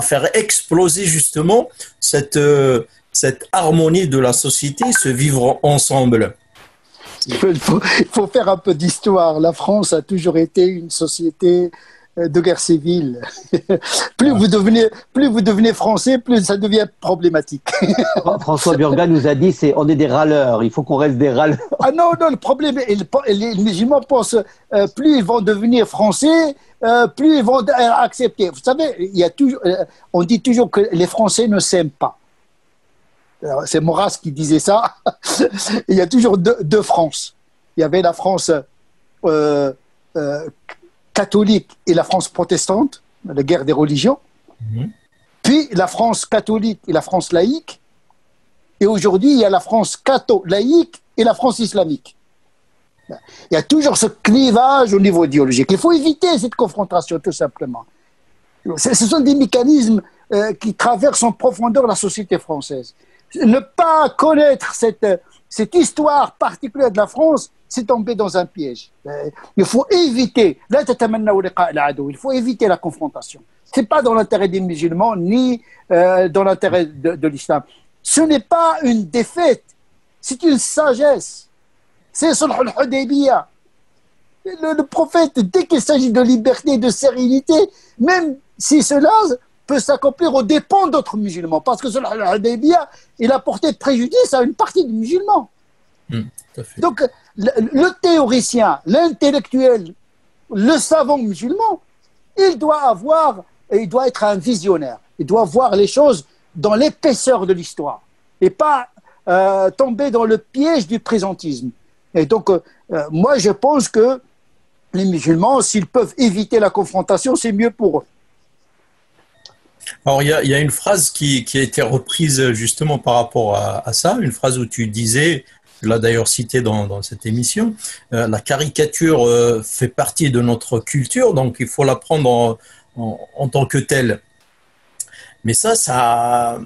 Speaker 3: faire exploser justement cette harmonie de la société, ce vivre ensemble.
Speaker 2: Il faut faire un peu d'histoire. La France a toujours été une société de guerre civile. Plus vous devenez français, plus ça devient problématique.
Speaker 1: François Burga nous a dit on est des râleurs, il faut qu'on reste des râleurs.
Speaker 2: Ah non, le problème, les musulmans pensent, plus ils vont devenir français, plus ils vont accepter. Vous savez, on dit toujours que les Français ne s'aiment pas. C'est Maurras qui disait ça. Il y a toujours deux France. Il y avait la France catholique et la France protestante, la guerre des religions. Puis la France catholique et la France laïque. Et aujourd'hui, il y a la France catho-laïque et la France islamique. Il y a toujours ce clivage au niveau idéologique. Il faut éviter cette confrontation, tout simplement. Ce sont des mécanismes qui traversent en profondeur la société française. Ne pas connaître cette histoire particulière de la France, c'est tomber dans un piège. Il faut éviter, il faut éviter la confrontation. Ce n'est pas dans l'intérêt des musulmans, ni dans l'intérêt de l'islam. Ce n'est pas une défaite, c'est une sagesse. C'est Sulh al-Hudaybiyah. Le prophète, dès qu'il s'agit de liberté et de sérénité, même si cela peut s'accomplir aux dépens d'autres musulmans, parce que Sulh al-Hudaybiyah, il a porté préjudice à une partie des musulmans. Donc, le théoricien, l'intellectuel, le savant musulman, il doit être un visionnaire. Il doit voir les choses dans l'épaisseur de l'histoire et pas tomber dans le piège du présentisme. Et donc, moi, je pense que les musulmans, s'ils peuvent éviter la confrontation, c'est mieux pour eux.
Speaker 3: Alors, il y a une phrase qui a été reprise justement par rapport à ça, une phrase où tu disais, je l'ai d'ailleurs citée dans cette émission, la caricature fait partie de notre culture, donc il faut la prendre en tant que telle. Mais ça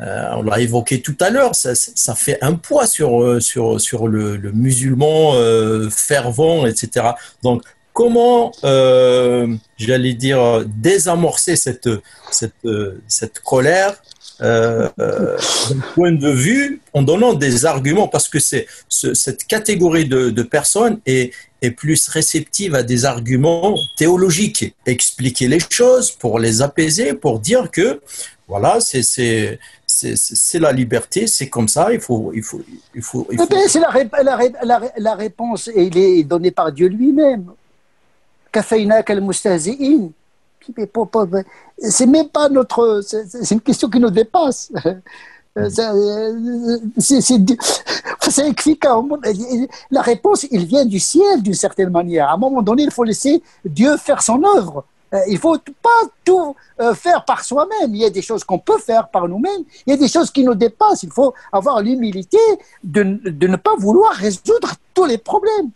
Speaker 3: on l'a évoqué tout à l'heure, ça fait un poids sur le musulman fervent, etc. Donc, comment, j'allais dire, désamorcer cette colère d'un point de vue en donnant des arguments, parce que cette catégorie de personnes est plus réceptive à des arguments théologiques, expliquer les choses pour les apaiser, pour dire que voilà, c'est la liberté, c'est comme ça, il faut...
Speaker 2: C'est la réponse, et il est donné par Dieu lui-même. Kafaynak al-mustahzi'in. C'est même pas notre... C'est une question qui nous dépasse. C'est efficace. La réponse, il vient du ciel d'une certaine manière. À un moment donné, il faut laisser Dieu faire son œuvre. Il ne faut pas tout faire par soi-même. Il y a des choses qu'on peut faire par nous-mêmes. Il y a des choses qui nous dépassent. Il faut avoir l'humilité de ne pas vouloir résoudre tous les problèmes.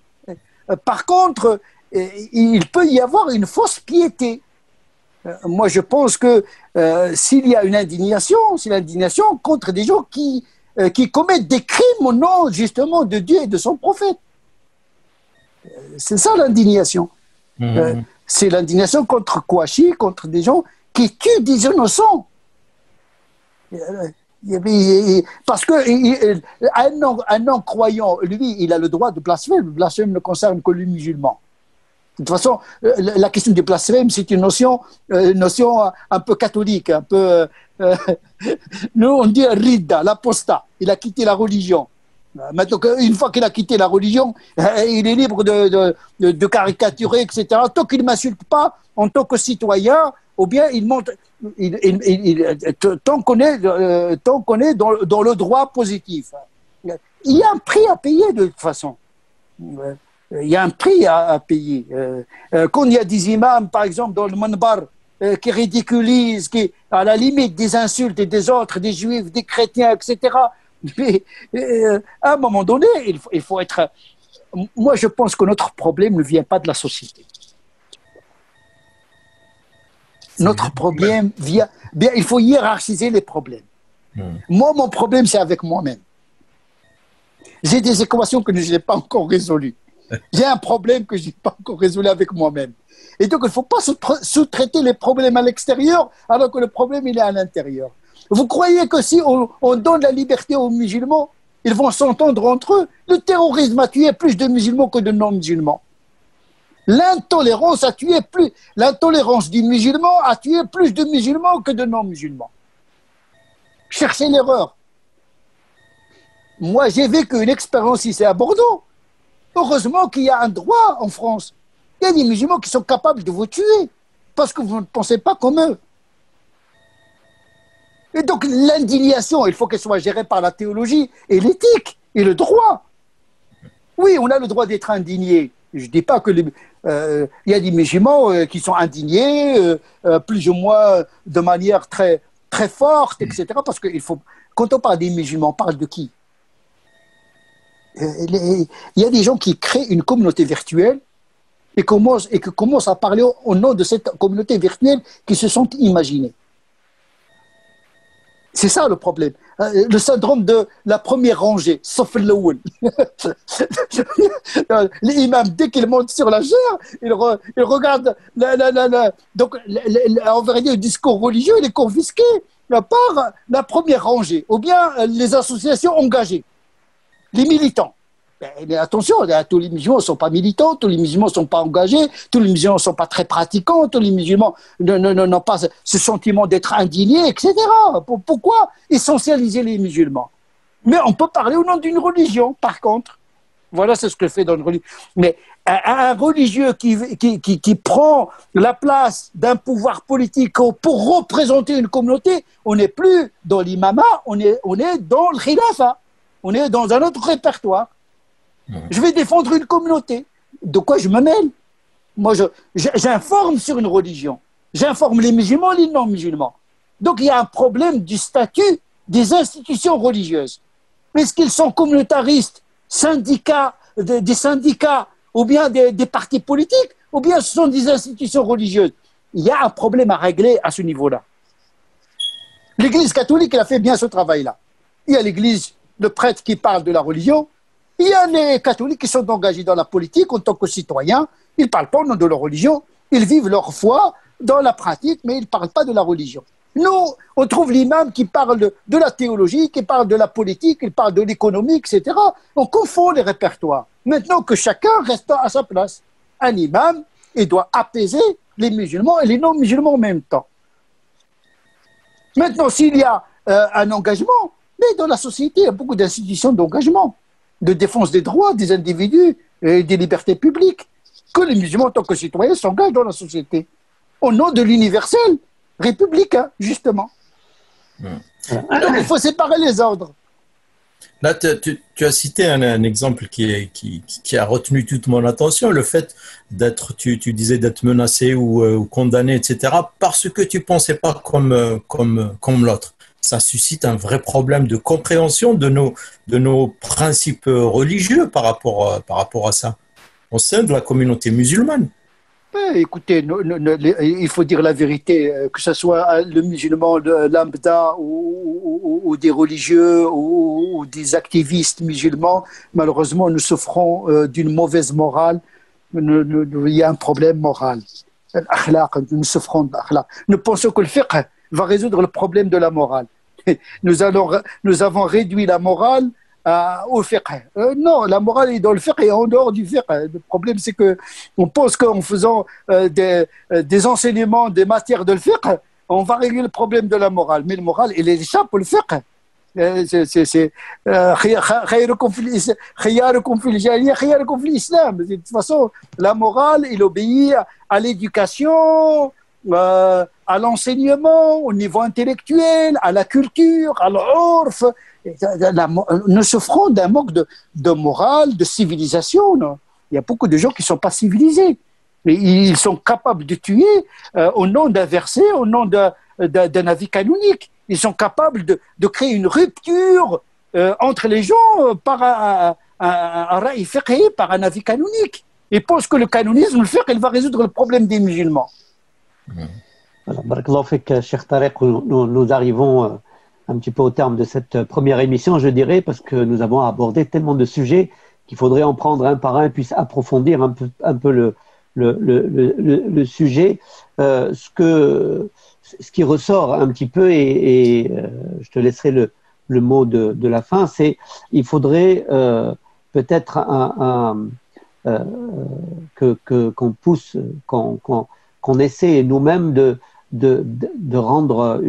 Speaker 2: Par contre, il peut y avoir une fausse piété. Moi, je pense que s'il y a une indignation, c'est l'indignation contre des gens qui commettent des crimes au nom justement de Dieu et de son prophète. C'est ça l'indignation. C'est l'indignation contre Kouachi, contre des gens qui tuent des innocents. Parce qu'un non-croyant, lui, il a le droit de blasphémer. Le blasphème ne concerne que les musulmans. De toute façon, la question du blasphème, c'est une notion un peu catholique, un peu... nous, on dit Ridda, l'apostat. Il a quitté la religion. Maintenant, une fois qu'il a quitté la religion, il est libre de caricaturer, etc. Tant qu'il ne m'insulte pas en tant que citoyen, ou bien il montre... tant qu'on est dans le droit positif. Il y a un prix à payer de toute façon. Il y a un prix à payer. Quand il y a des imams, par exemple, dans le manbar, qui ridiculisent, qui, à la limite, des insultes des autres, des juifs, des chrétiens, etc. Mais à un moment donné, il faut être... Moi, je pense que notre problème ne vient pas de la société. Notre problème vient... Bien, il faut hiérarchiser les problèmes. Moi, mon problème, c'est avec moi-même. J'ai des équations que je n'ai pas encore résolues. J'ai un problème que je n'ai pas encore résolu avec moi-même. Et donc, il ne faut pas sous-traiter les problèmes à l'extérieur alors que le problème, il est à l'intérieur. Vous croyez que si on donne la liberté aux musulmans, ils vont s'entendre entre eux? Le terrorisme a tué plus de musulmans que de non-musulmans. L'intolérance du musulman a tué plus de musulmans que de non-musulmans. Cherchez l'erreur. Moi, j'ai vécu une expérience ici à Bordeaux. Heureusement qu'il y a un droit en France. Il y a des musulmans qui sont capables de vous tuer parce que vous ne pensez pas comme eux. Et donc l'indignation, il faut qu'elle soit gérée par la théologie et l'éthique et le droit. Oui, on a le droit d'être indigné. Je ne dis pas que il y a des musulmans qui sont indignés, plus ou moins de manière très, très forte, etc. Parce que quand on parle des musulmans, on parle de qui? Il y a des gens qui créent une communauté virtuelle et qui commencent à parler au nom de cette communauté virtuelle qui se sont imaginés. C'est ça le problème. Le syndrome de la première rangée, sauf le Loul. L'imam, dès qu'il monte sur la chaire, il regarde. Donc, on va dire, le discours religieux, il est confisqué par la première rangée, ou bien les associations engagées, les militants. Mais attention, tous les musulmans ne sont pas militants, tous les musulmans ne sont pas engagés, tous les musulmans ne sont pas très pratiquants, tous les musulmans n'ont pas ce sentiment d'être indignés, etc. Pourquoi essentialiser les musulmans? Mais on peut parler au nom d'une religion, par contre. Voilà, c'est ce que fait dans une religion. Mais un religieux qui prend la place d'un pouvoir politique pour représenter une communauté, on n'est plus dans l'imama, on est dans le khilafa, on est dans un autre répertoire. Je vais défendre une communauté. De quoi je me mêle? Moi, j'informe sur une religion. J'informe les musulmans et les non-musulmans. Donc, il y a un problème du statut des institutions religieuses. Est-ce qu'ils sont communautaristes, des syndicats, ou bien des partis politiques, ou bien ce sont des institutions religieuses? Il y a un problème à régler à ce niveau-là. L'Église catholique, elle a fait bien ce travail-là. Il y a l'Église, le prêtre qui parle de la religion. Il y a les catholiques qui sont engagés dans la politique en tant que citoyens. Ils ne parlent pas au nom de leur religion. Ils vivent leur foi dans la pratique, mais ils ne parlent pas de la religion. Nous, on trouve l'imam qui parle de la théologie, qui parle de la politique, qui parle de l'économie, etc. On confond les répertoires. Maintenant que chacun reste à sa place. Un imam, il doit apaiser les musulmans et les non-musulmans en même temps. Maintenant, s'il y a un engagement, mais dans la société, il y a beaucoup d'institutions d'engagement, de défense des droits des individus et des libertés publiques, que les musulmans, en tant que citoyens, s'engagent dans la société, au nom de l'universel républicain, justement. Donc, il faut séparer les ordres.
Speaker 3: Là, tu as cité un exemple qui a retenu toute mon attention, le fait d'être, tu disais d'être menacé ou condamné, etc., parce que tu ne pensais pas comme l'autre. Ça suscite un vrai problème de compréhension de nos principes religieux par rapport à ça, au sein de la communauté musulmane.
Speaker 2: Écoutez, il faut dire la vérité, que ce soit le musulman lambda ou des religieux ou des activistes musulmans, malheureusement, nous souffrons d'une mauvaise morale. Il y a un problème moral. Nous souffrons d'akhlaq. Nous pensons que le fiqh va résoudre le problème de la morale. Nous avons réduit la morale au fiqh. Non, la morale est dans le fiqh et en dehors du fiqh. Le problème, c'est qu'on pense qu'en faisant des enseignements, des matières de le fiqh, on va régler le problème de la morale. Mais la morale, elle échappe au fiqh. C'est khayrukum fil jahiliya khayrukum fil islam. De toute façon, la morale, elle obéit à l'éducation, à l'enseignement, au niveau intellectuel, à la culture, à l'urf. Nous souffrons d'un manque de morale, de civilisation. Non, il y a beaucoup de gens qui ne sont pas civilisés. Mais ils sont capables de tuer au nom d'un verset, au nom d'un avis canonique. Ils sont capables de créer une rupture entre les gens par un ra'i fiqhi, par un avis canonique. Ils pensent que le canonisme, le fiqh, il va résoudre le problème des musulmans.
Speaker 1: Voilà, barakallahu fik, Cheikh Tariq, nous arrivons un petit peu au terme de cette première émission, je dirais, parce que nous avons abordé tellement de sujets qu'il faudrait en prendre un par un et puis approfondir un peu le sujet. Ce qui ressort un petit peu, et je te laisserai le mot de la fin, c'est il faudrait peut-être qu'on pousse, qu'on essaie nous-mêmes de rendre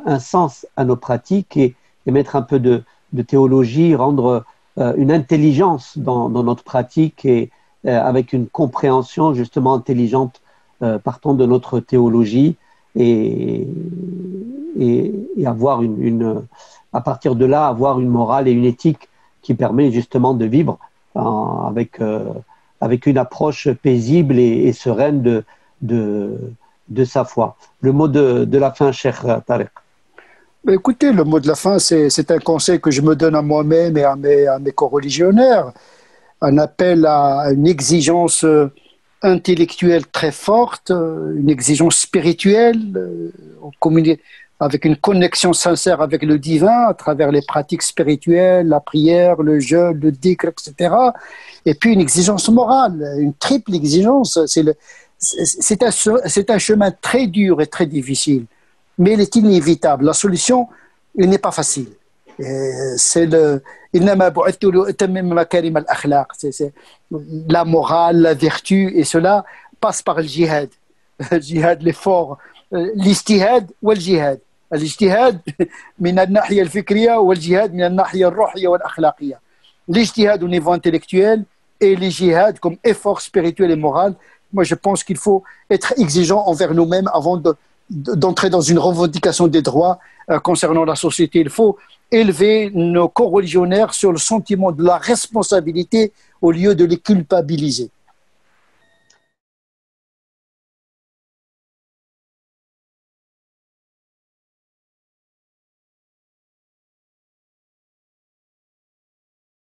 Speaker 1: un sens à nos pratiques et mettre un peu de théologie, rendre une intelligence dans notre pratique et avec une compréhension justement intelligente partant de notre théologie et avoir à partir de là, avoir une morale et une éthique qui permet justement de vivre avec une approche paisible et sereine de sa foi. Le mot de la fin, Cheikh Tariq.
Speaker 2: Écoutez, le mot de la fin, c'est un conseil que je me donne à moi-même et à mes co-religionnaires. Un appel à une exigence intellectuelle très forte, une exigence spirituelle, avec une connexion sincère avec le divin à travers les pratiques spirituelles, la prière, le jeûne, le dhikr, etc. Et puis une exigence morale, une triple exigence. C'est un chemin très dur et très difficile, mais il est inévitable. La solution, elle n'est pas facile. C'est la morale, la vertu, et cela passe par le djihad. Le djihad, l'effort, l'ijtihad ou le djihad. الاجتهاد من الناحية الفكرية والجهاد من الناحية الروحية والأخلاقية. L'ijtihad au niveau intellectuel et le djihad comme effort spirituel et moral. Moi, je pense qu'il faut être exigeant envers nous-mêmes avant d'entrer dans une revendication des droits concernant la société. Il faut élever nos co-religionnaires sur le sentiment de la responsabilité au lieu de les culpabiliser.